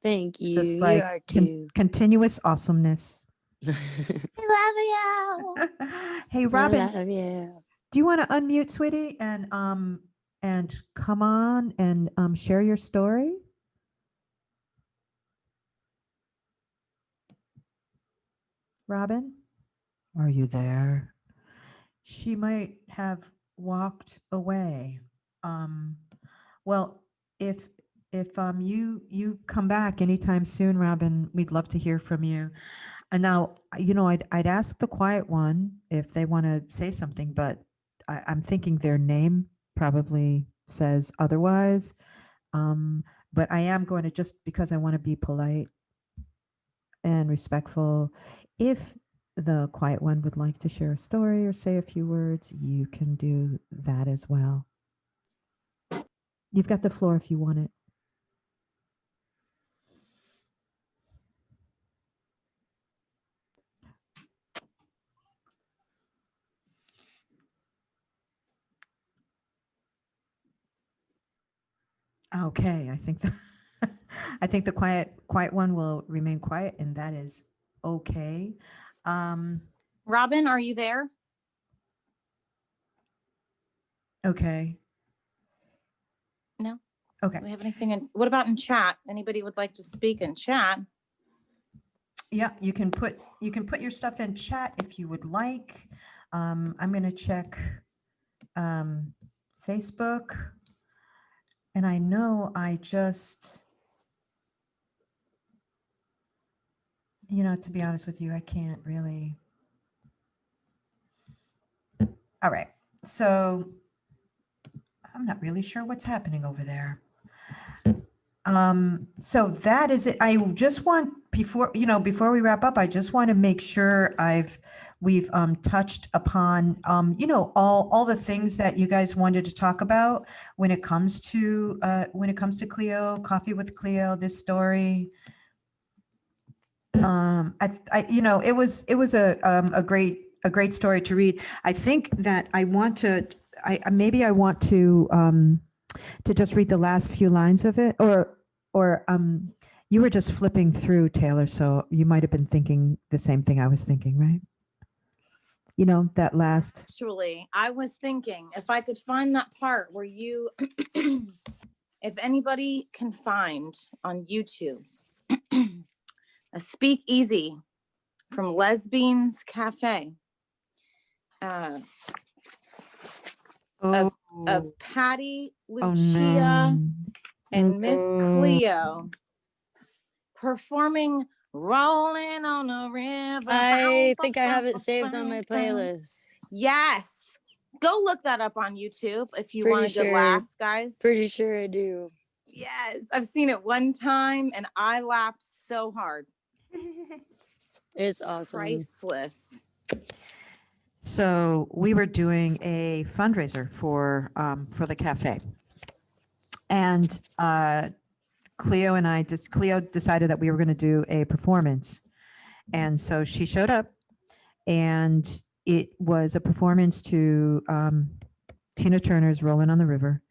Speaker 4: Thank you.
Speaker 1: Just
Speaker 4: You
Speaker 1: like
Speaker 4: are too.
Speaker 1: continuous awesomeness.
Speaker 2: I love you.
Speaker 1: Hey,
Speaker 4: I
Speaker 1: Robin,
Speaker 4: love you.
Speaker 1: do you want to unmute, sweetie, and come on and share your story? Robin, are you there? She might have walked away. Um, well, if you come back anytime soon, Robin, we'd love to hear from you. And now, I'd ask the quiet one if they want to say something, but I'm thinking their name probably says otherwise. Um, but I am going to, just because I want to be polite and respectful, if the quiet one would like to share a story or say a few words, you can do that as well. You've got the floor if you want it. Okay, I think the I think the quiet one will remain quiet, and that is okay. Um,
Speaker 2: Robin, are you there?
Speaker 1: okay.
Speaker 2: No.
Speaker 1: Okay.
Speaker 2: Do we have anything in, what about in chat? Anybody would like to speak in chat?
Speaker 1: Yeah, you can put your stuff in chat if you would like. I'm going to check Facebook, and I know I just, to be honest with you, I can't really. All right, so I'm not really sure what's happening over there. So that is it. I just want before we wrap up, I just want to make sure we've touched upon all the things that you guys wanted to talk about when it comes to Cleo, Coffee with Cleo, this story. It was a great story to read. I think that I want to just read the last few lines of it, or you were just flipping through, Taylor, so you might have been thinking the same thing I was thinking, right? That last.
Speaker 2: Actually, I was thinking if I could find that part where you, if anybody can find on YouTube, a speakeasy from Lesbians Cafe of Patty, Lucia,
Speaker 1: no.
Speaker 2: and Miss Cleo performing Rolling on the River.
Speaker 4: I think I have it saved on my playlist.
Speaker 2: Yes. Go look that up on YouTube if you
Speaker 4: Pretty
Speaker 2: want a good
Speaker 4: sure.
Speaker 2: laugh, guys.
Speaker 4: Pretty sure I do.
Speaker 2: Yes. I've seen it one time and I laughed so hard.
Speaker 4: It's awesome.
Speaker 2: Priceless.
Speaker 1: So we were doing a fundraiser for the cafe, and Cleo decided that we were going to do a performance, and so she showed up, and it was a performance to Tina Turner's "Rolling on the River,"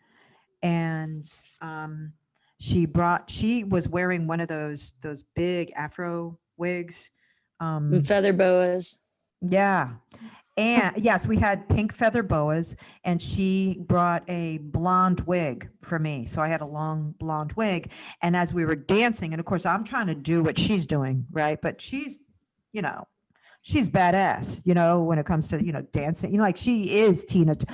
Speaker 1: and she was wearing one of those big Afro wigs,
Speaker 4: And feather boas.
Speaker 1: yeah. And yes, we had pink feather boas, and she brought a blonde wig for me. So I had a long blonde wig. And as we were dancing, and of course, I'm trying to do what she's doing, right? But she's badass, when it comes to, dancing. Like she is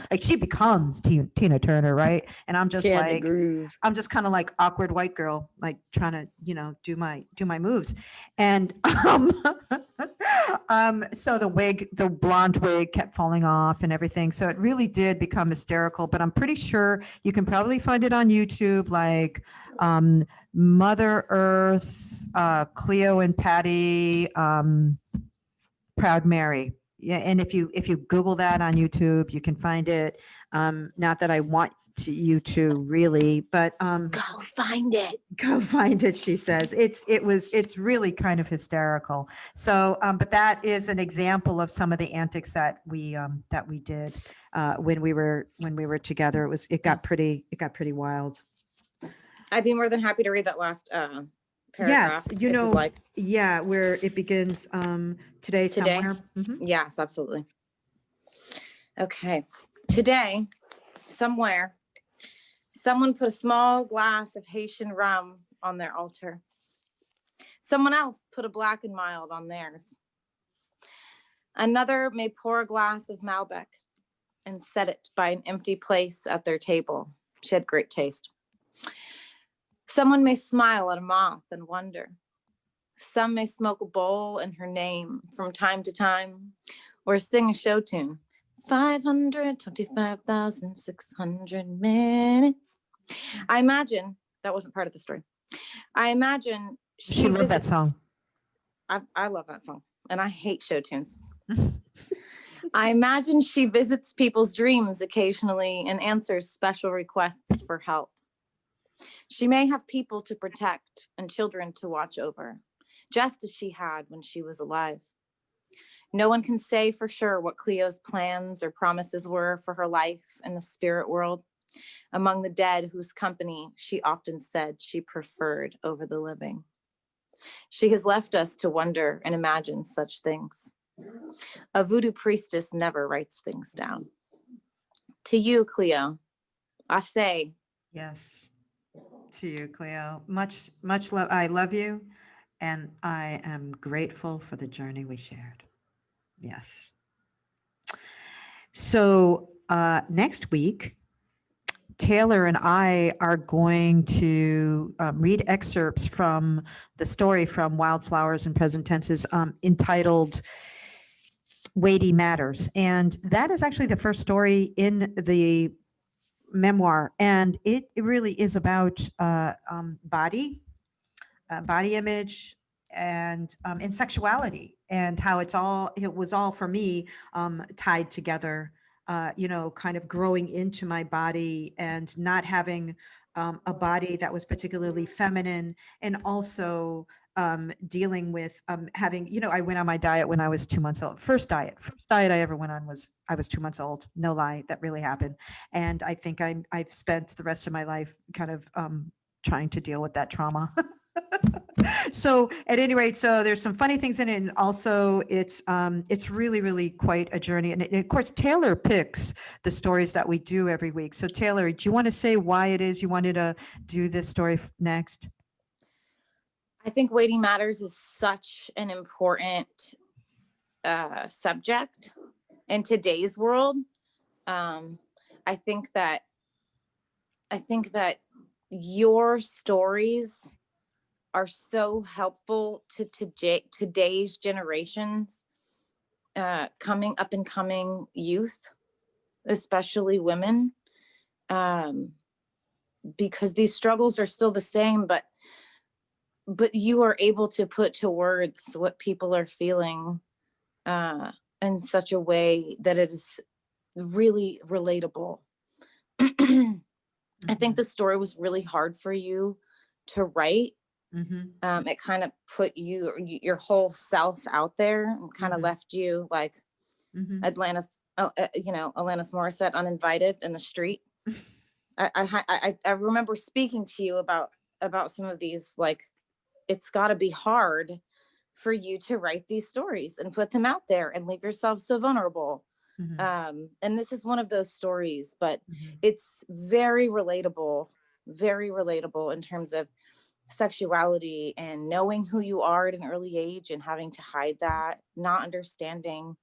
Speaker 1: like she becomes Tina Turner, right? And I'm just
Speaker 4: She had the
Speaker 1: like,
Speaker 4: groove.
Speaker 1: I'm just kind of like awkward white girl, like trying to, do my moves. And so the blonde wig kept falling off and everything. So it really did become hysterical, but I'm pretty sure you can probably find it on YouTube, like Mother Earth, Cleo and Patty, Proud Mary. Yeah, and if you Google that on YouTube, you can find it. Not that I want you to really, but
Speaker 2: Go find it.
Speaker 1: go find it, she says. It's really kind of hysterical. So but that is an example of some of the antics that we did when we were together. It got pretty wild.
Speaker 2: I'd be more than happy to read that last
Speaker 1: Yes,
Speaker 2: paragraph. if you'd like.
Speaker 1: yeah, where it begins today somewhere. Mhm.
Speaker 2: Yes, absolutely. Okay. Today, somewhere, someone put a small glass of Haitian rum on their altar. Someone else put a black and mild on theirs. Another may pour a glass of Malbec and set it by an empty place at their table. She had great taste. Someone may smile at a moth and wonder. Some may smoke a bowl in her name from time to time, or sing a show tune. 525,600 minutes. I imagine, that wasn't part of the story. I imagine
Speaker 1: She loved that song.
Speaker 2: I love that song, and I hate show tunes. I imagine she visits people's dreams occasionally and answers special requests for help. She may have people to protect and children to watch over, just as she had when she was alive. No one can say for sure what Cleo's plans or promises were for her life in the spirit world, among the dead whose company she often said she preferred over the living. She has left us to wonder and imagine such things. A voodoo priestess never writes things down. To you, Cleo, I say.
Speaker 1: Yes. To you, Cleo. Much love. I love you, and I am grateful for the journey we shared. Yes. So next week, Taylor and I are going to read excerpts from the story from Wildflowers and Present Tenses entitled Weighty Matters. And that is actually the first story in the memoir, and it really is about body image and sexuality, and how it was all for me tied together, kind of growing into my body and not having a body that was particularly feminine, and also dealing with having, I went on my diet when I was 2 months old. First diet I ever went on was I was 2 months old. No lie, that really happened. And I think I've spent the rest of my life kind of trying to deal with that trauma. So at any rate, so there's some funny things in it, and also it's really, really quite a journey. And of course, Taylor picks the stories that we do every week. So Taylor, do you want to say why it is you wanted to do this story next?
Speaker 2: I think waiting matters is such an important subject in today's world. I think that your stories are so helpful to today's generations, coming up and coming youth, especially women, because these struggles are still the same, but you are able to put to words what people are feeling in such a way that it is really relatable. I think the story was really hard for you to write. It kind of put your whole self out there, and kind of left you like Alanis Morissette, uninvited in the street. I remember speaking to you about some of these, like, it's got to be hard for you to write these stories and put them out there and leave yourself so vulnerable. And this is one of those stories, but it's very relatable in terms of sexuality and knowing who you are at an early age and having to hide that, not understanding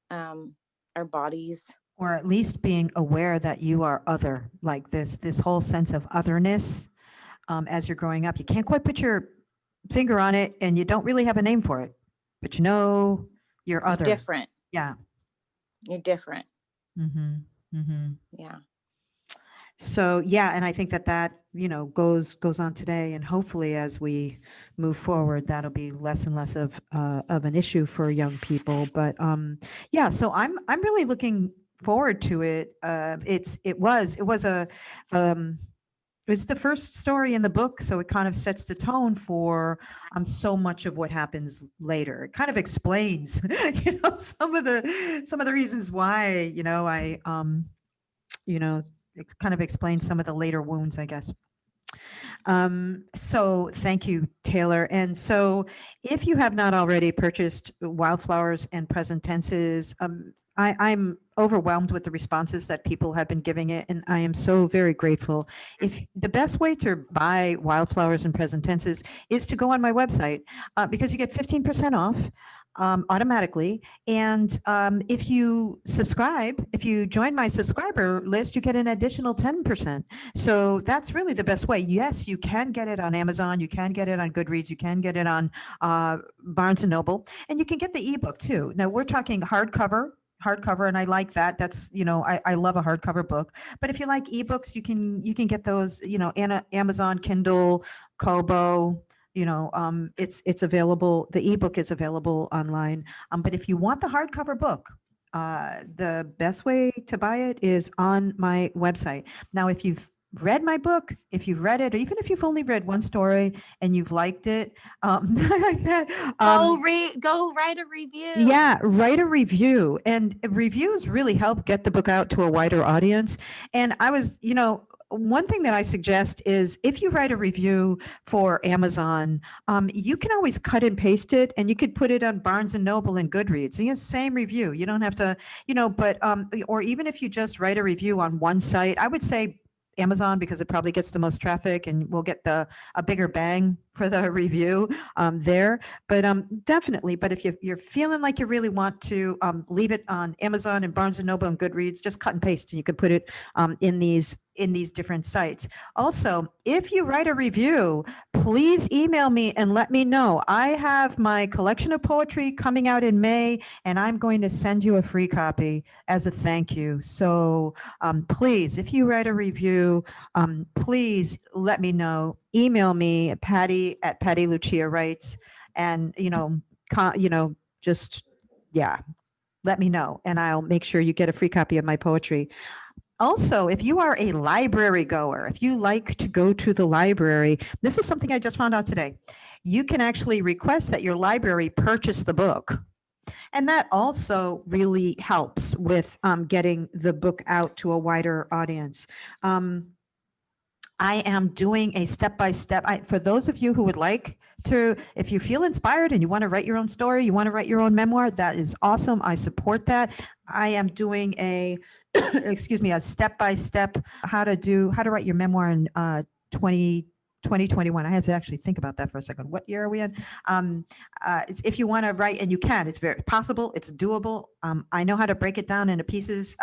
Speaker 2: our bodies,
Speaker 1: or at least being aware that you are other, like this whole sense of otherness. As you're growing up, you can't quite put your finger on it, and you don't really have a name for it, but you're other.
Speaker 2: You're different.
Speaker 1: Yeah.
Speaker 2: You're different. Yeah.
Speaker 1: So yeah, and I think that goes on today, and hopefully as we move forward, that'll be less and less of an issue for young people. But yeah, so I'm really looking forward to it. It's the first story in the book, so it kind of sets the tone for so much of what happens later. It kind of explains, some of the reasons why, it kind of explains some of the later wounds, I guess. So thank you, Taylor. And so if you have not already purchased Wildflowers and Present Tenses, I'm overwhelmed with the responses that people have been giving it, and I am so very grateful. If the best way to buy Wildflowers and Present Tenses is to go on my website, because you get 15% off automatically. And if you join my subscriber list, you get an additional 10%. So that's really the best way. Yes, you can get it on Amazon. You can get it on Goodreads. You can get it on Barnes & Noble. And you can get the ebook too. Now we're talking hardcover, and I like that. That's, I love a hardcover book. But if you like ebooks, you can get those, Amazon, Kindle, Kobo. It's available. The ebook is available online. But if you want the hardcover book, the best way to buy it is on my website. Now, if you've read my book, if you've read it, or even if you've only read one story and you've liked it, like that,
Speaker 2: go write a review.
Speaker 1: Yeah, write a review. And reviews really help get the book out to a wider audience. And I was, one thing that I suggest is if you write a review for Amazon, you can always cut and paste it, and you could put it on Barnes & Noble and Goodreads. So same review. You don't have to, but, or even if you just write a review on one site, I would say Amazon, because it probably gets the most traffic and we'll get a bigger bang for the review there. But definitely, but if you're feeling like you really want to leave it on Amazon and Barnes & Noble and Goodreads, just cut and paste, and you can put it in these in these different sites. Also, if you write a review, please email me and let me know. I have my collection of poetry coming out in May, and I'm going to send you a free copy as a thank you. So please, if you write a review, please let me know. Email me, Patty at Patty Lucia Writes, and just yeah, let me know, and I'll make sure you get a free copy of my poetry. Also, if you are a library goer, if you like to go to the library, this is something I just found out today. You can actually request that your library purchase the book. And that also really helps with getting the book out to a wider audience. I am doing a step-by-step. For those of you who would like to, if you feel inspired and you want to write your own story, you want to write your own memoir, that is awesome. I support that. I am doing a, excuse me, a step-by-step how to write your memoir in 2021. I had to actually think about that for a second. What year are we in? If you want to write, and you can, it's very possible, it's doable. I know how to break it down into pieces,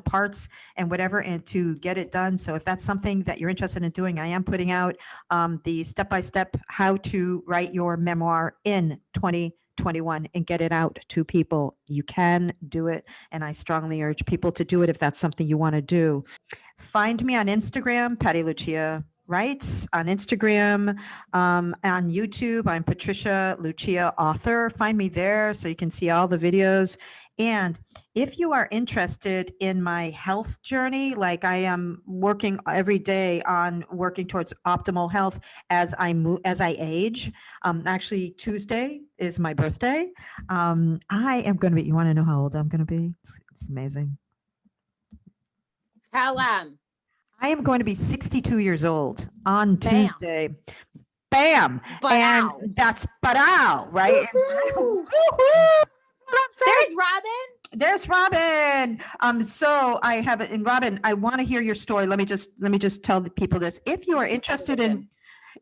Speaker 1: parts and whatever, and to get it done. So if that's something that you're interested in doing, I am putting out the step-by-step how to write your memoir in 2021 and get it out to people. You can do it, and I strongly urge people to do it if that's something you want to do. Find me on Instagram, Patty Lucia Writes on Instagram, on YouTube. I'm Patricia Lucia Author. Find me there so you can see all the videos. And if you are interested in my health journey, like I am working every day on working towards optimal health as I age. Actually, Tuesday is my birthday. I am going to be, you want to know how old I'm going to be? It's amazing.
Speaker 2: Tell them.
Speaker 1: I am going to be 62 years old on
Speaker 2: Bam.
Speaker 1: Tuesday. Bam. And
Speaker 2: Ba-dow.
Speaker 1: that's ba-dow, right?
Speaker 3: Woohoo.
Speaker 1: Woohoo!
Speaker 2: There's Robin.
Speaker 1: There's Robin. So I have it. And Robin, I want to hear your story. Let me just tell the people this. If you are interested in,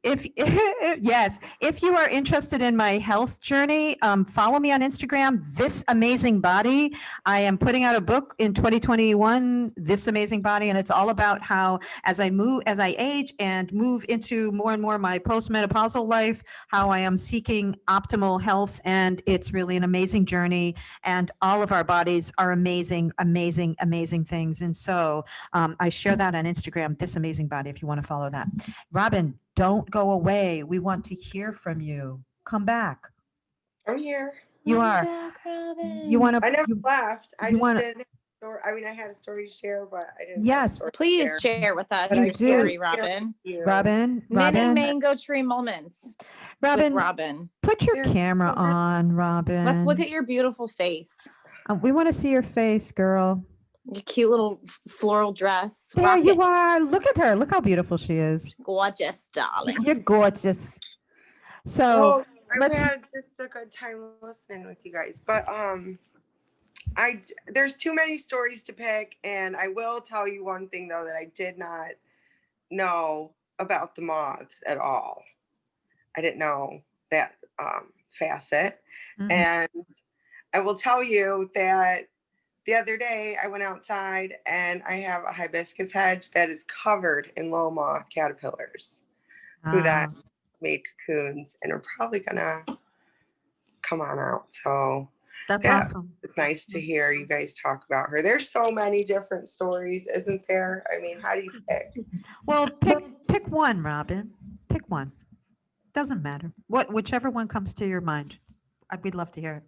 Speaker 1: yes, if you are interested in my health journey, follow me on Instagram, This Amazing Body. I am putting out a book in 2021, This Amazing Body, and it's all about how as I age and move into more and more my postmenopausal life, how I am seeking optimal health, and it's really an amazing journey. And all of our bodies are amazing, amazing, amazing things. And so I share that on Instagram, This Amazing Body, if you want to follow that. Robin, don't go away. We want to hear from you. Come back.
Speaker 3: I'm here.
Speaker 1: You are. You want to?
Speaker 3: I never left. I
Speaker 1: you
Speaker 3: just
Speaker 1: wanna-
Speaker 3: didn't have a story. I mean, I had a story to share, but I didn't. have a
Speaker 1: Yes.
Speaker 3: story to
Speaker 2: Please share with us
Speaker 3: But
Speaker 2: your
Speaker 3: I
Speaker 1: do.
Speaker 2: story,
Speaker 3: can
Speaker 2: Robin.
Speaker 3: share with you.
Speaker 1: Robin,
Speaker 2: Mini
Speaker 1: Robin,
Speaker 2: mango tree moments with
Speaker 1: Robin,
Speaker 2: Robin.
Speaker 1: put your
Speaker 3: There's
Speaker 1: camera
Speaker 3: so many-
Speaker 1: on, Robin.
Speaker 2: Let's look at your beautiful face.
Speaker 1: We want to see your face, girl.
Speaker 2: Your cute little floral dress.
Speaker 1: There
Speaker 2: Rock
Speaker 1: you
Speaker 2: it.
Speaker 1: are. Look at her. Look how beautiful she is.
Speaker 2: Gorgeous, darling.
Speaker 1: You're gorgeous. So
Speaker 3: Oh, I've
Speaker 1: let's.
Speaker 3: had just a good time listening with you guys, but there's too many stories to pick, and I will tell you one thing though that I did not know about the moths at all. I didn't know that facet,
Speaker 1: Mhm.
Speaker 3: and I will tell you that the other day I went outside and I have a hibiscus hedge that is covered in low moth caterpillars who that made cocoons and are probably gonna come on out. So
Speaker 1: That's
Speaker 3: yeah,
Speaker 1: awesome.
Speaker 3: it's nice to hear you guys talk about her. There's so many different stories, isn't there? I mean, how do you pick?
Speaker 1: Well, pick one, Robin. Pick one. Doesn't matter. Whichever one comes to your mind. We'd love to hear it.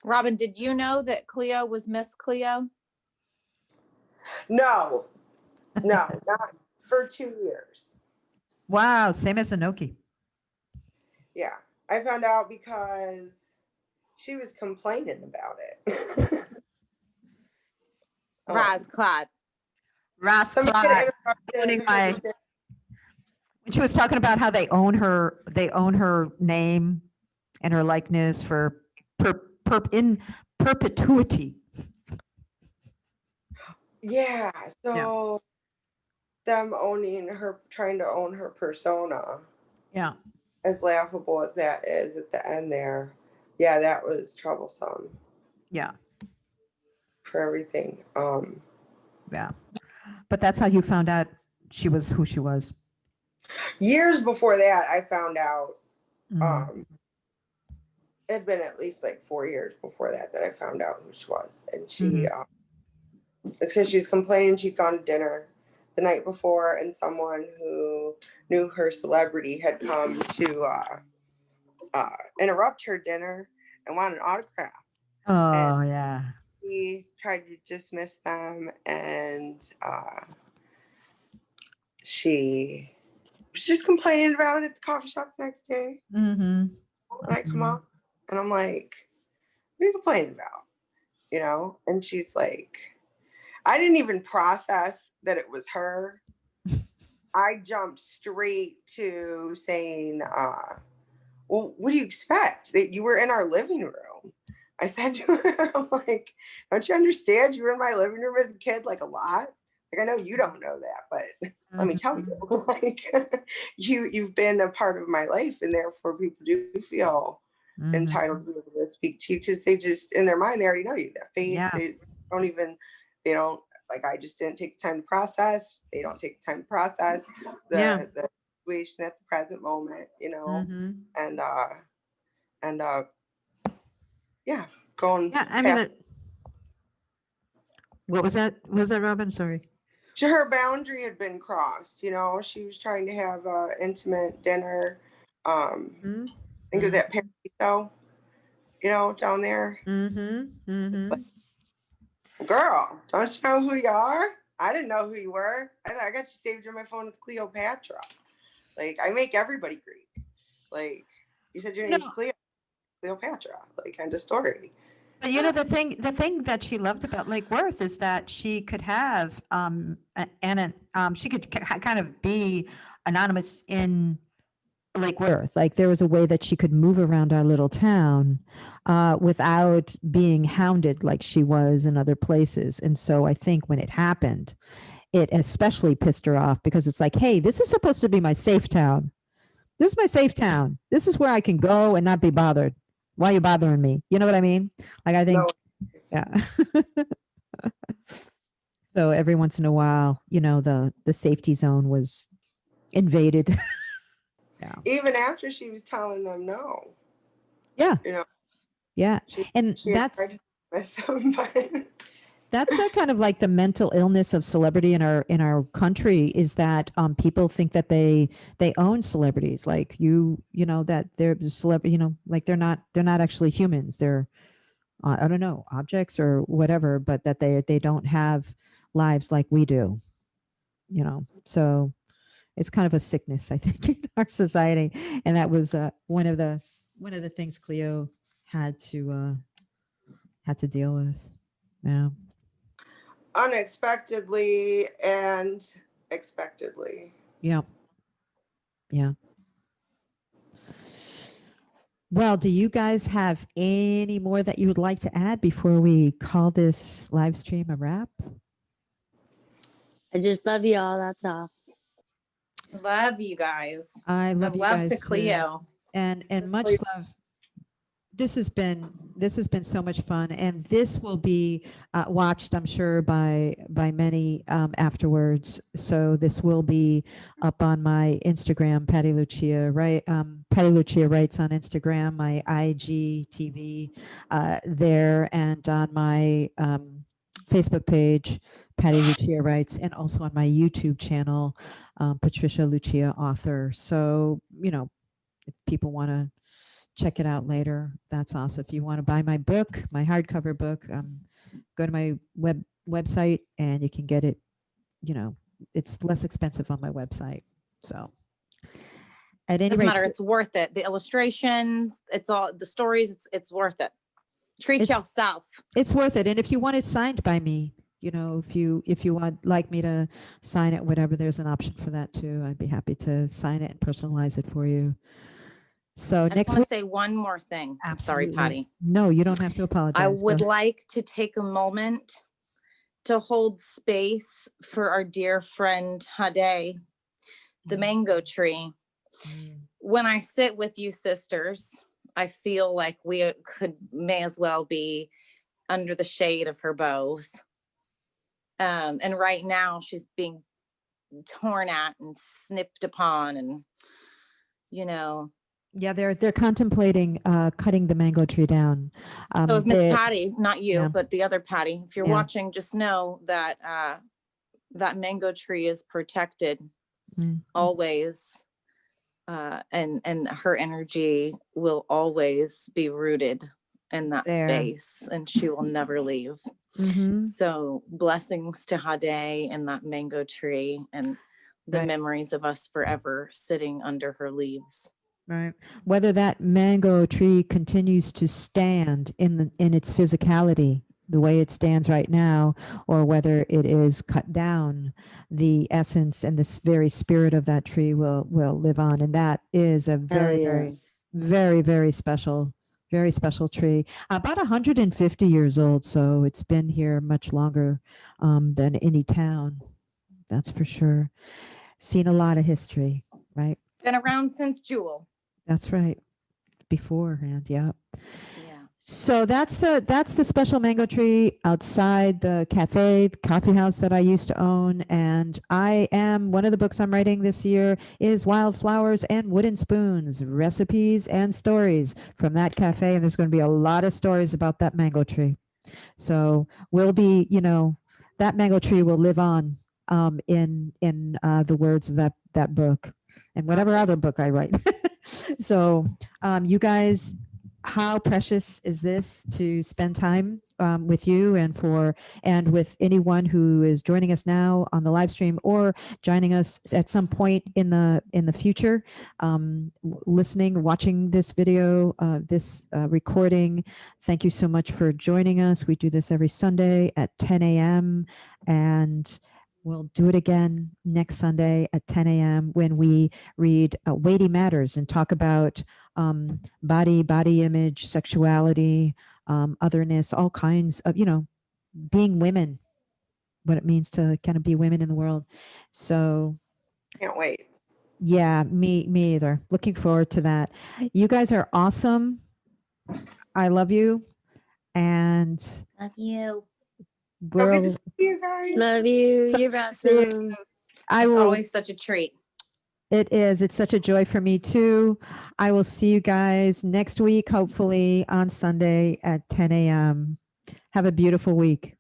Speaker 2: Robin, did you know that Cleo was Miss Cleo?
Speaker 3: No, not for 2 years.
Speaker 1: Wow, same as Anoki.
Speaker 3: Yeah, I found out because she was complaining about it.
Speaker 2: Raz Clyde.
Speaker 1: Ross
Speaker 3: Somebody
Speaker 1: Clark,
Speaker 3: could interrupt
Speaker 1: owning
Speaker 3: her.
Speaker 1: my- when she was talking about how they own her name and her likeness for in perpetuity.
Speaker 3: Yeah, so them owning her, trying to own her persona,
Speaker 1: Yeah.
Speaker 3: as laughable as that is at the end there, yeah, that was troublesome.
Speaker 1: Yeah.
Speaker 3: for everything.
Speaker 1: Yeah. But that's how you found out she was who she was.
Speaker 3: Years before that, I found out,
Speaker 1: Mm.
Speaker 3: it had been at least like 4 years before that I found out who she was. And she,
Speaker 1: Mhm.
Speaker 3: it's because she was complaining she'd gone to dinner the night before and someone who knew her celebrity had come to interrupt her dinner and want an autograph. And
Speaker 1: Oh, yeah.
Speaker 3: he tried to dismiss them, and she was just complaining about it at the coffee shop the next day.
Speaker 1: Mm-hmm.
Speaker 3: And I come up and I'm like, what are you complaining about? You know? And she's like, I didn't even process that it was her. I jumped straight to saying, well, what do you expect? That you were in our living room. I said to her, I'm like, don't you understand? You were in my living room as a kid, like a lot. Like, I know you don't know that, but let me tell you, like, you've been a part of my life, and therefore people do feel entitled to be able to speak to you because they just, in their mind, they already know you. That face,
Speaker 1: Yeah.
Speaker 3: they don't, like, I just didn't take the time to process. They don't take the time to process
Speaker 1: Yeah.
Speaker 3: the situation at the present moment, you know,
Speaker 1: Mm-hmm.
Speaker 3: and yeah, going
Speaker 1: Yeah. I mean,
Speaker 3: past.
Speaker 1: what was that? Was that Robin? Sorry.
Speaker 3: Her boundary had been crossed, you know. She was trying to have an intimate dinner.
Speaker 1: Mm-hmm.
Speaker 3: I think it was at Paradiso, you know, down there.
Speaker 1: Mm-hmm. Mm-hmm.
Speaker 3: Like, girl, don't you know who you are? I didn't know who you were. I got you saved on my phone as Cleopatra. Like, I make everybody Greek. Like, you said your name's Cleopatra. Like, kind of story.
Speaker 1: But you know, the thing that she loved about Lake Worth is that she could have she could kind of be anonymous in Lake Worth. Like there was a way that she could move around our little town without being hounded like she was in other places. And so I think when it happened, it especially pissed her off because it's like, hey, this is supposed to be my safe town. This is my safe town. This is where I can go and not be bothered. Why are you bothering me? You know what I mean? Like I think,
Speaker 3: No,
Speaker 1: yeah. So every once in a while, you know, the safety zone was invaded. Yeah.
Speaker 3: even after she was telling them no,
Speaker 1: Yeah.
Speaker 3: you know,
Speaker 1: Yeah. And
Speaker 3: she had tried to miss them, but
Speaker 1: that's that kind of like the mental illness of celebrity in our country is that people think that they own celebrities, like you know that they're the celebrity, you know, like they're not actually humans. They're I don't know, objects or whatever, but that they don't have lives like we do, you know. So it's kind of a sickness, I think, in our society, and that was one of the things Cleo had to deal with. Yeah.
Speaker 3: unexpectedly and expectedly.
Speaker 1: Yeah. Yeah. Well, do you guys have any more that you would like to add before we call this live stream a wrap?
Speaker 4: I just love you all. That's all.
Speaker 2: Love you guys.
Speaker 1: I love you
Speaker 2: love
Speaker 1: guys
Speaker 2: to
Speaker 1: too.
Speaker 2: Cleo.
Speaker 1: And much love. This has been so much fun, and this will be watched, I'm sure, by many afterwards. So this will be up on my Instagram, Patty Lucia, right? Patty Lucia writes on Instagram, my IGTV there, and on my Facebook page, Patty Lucia writes, and also on my YouTube channel, Patricia Lucia author. So you know, if people want to check it out later, that's awesome. If you want to buy my book, my hardcover book, go to my website and you can get it. You know, it's less expensive on my website. So at any
Speaker 2: Doesn't
Speaker 1: rate,
Speaker 2: matter. It's worth it. The illustrations, it's all the stories. It's worth it. Treat yourself.
Speaker 1: It's worth it. And if you want it signed by me, you know, if you want like me to sign it, whatever, there's an option for that too. I'd be happy to sign it and personalize it for you. So
Speaker 2: I
Speaker 1: next
Speaker 2: just want
Speaker 1: week,
Speaker 2: to say one more thing.
Speaker 1: absolutely.
Speaker 2: Sorry, Patty.
Speaker 1: No, you don't have to apologize.
Speaker 2: I would like to take a moment to hold space for our dear friend Hade, the mango tree. When I sit with you sisters, I feel like we may as well be under the shade of her boughs. And right now she's being torn at and snipped upon, and
Speaker 1: Yeah, they're contemplating cutting the mango tree down.
Speaker 2: so if Miss Patty, not you,
Speaker 1: yeah.
Speaker 2: but the other Patty, if you're
Speaker 1: Yeah.
Speaker 2: watching, just know that that mango tree is protected always, and her energy will always be rooted in that space, and she will never leave. So blessings to Hade and that mango tree, and the memories of us forever sitting under her leaves.
Speaker 1: Right. Whether that mango tree continues to stand in its physicality, the way it stands right now, or whether it is cut down, the essence and this very spirit of that tree will live on. And that is a very, very special tree. About 150 years old. So it's been here much longer than any town. That's for sure. Seen a lot of history, right?
Speaker 2: Been around since Jewel.
Speaker 1: That's right. Beforehand, yeah. So that's the special mango tree outside the coffee house that I used to own. And one of the books I'm writing this year is Wildflowers and Wooden Spoons, Recipes and Stories from that cafe. And there's going to be a lot of stories about that mango tree. So we'll be, that mango tree will live on in the words of that book and whatever other book I write. So you guys, how precious is this to spend time with you and with anyone who is joining us now on the live stream or joining us at some point in the future, listening, watching this video, this recording. Thank you so much for joining us. We do this every Sunday at 10 a.m. and we'll do it again next Sunday at 10 a.m. when we read Weighty Matters and talk about body image, sexuality, otherness, all kinds of, being women, what it means to kind of be women in the world. So
Speaker 3: can't wait.
Speaker 1: Yeah, me either. Looking forward to that. You guys are awesome. I love you. And
Speaker 2: love you.
Speaker 3: Good to see you guys.
Speaker 4: Love you. You're awesome.
Speaker 2: It's always such a treat.
Speaker 1: It is. It's such a joy for me too. I will see you guys next week, hopefully on Sunday at 10 a.m. Have a beautiful week.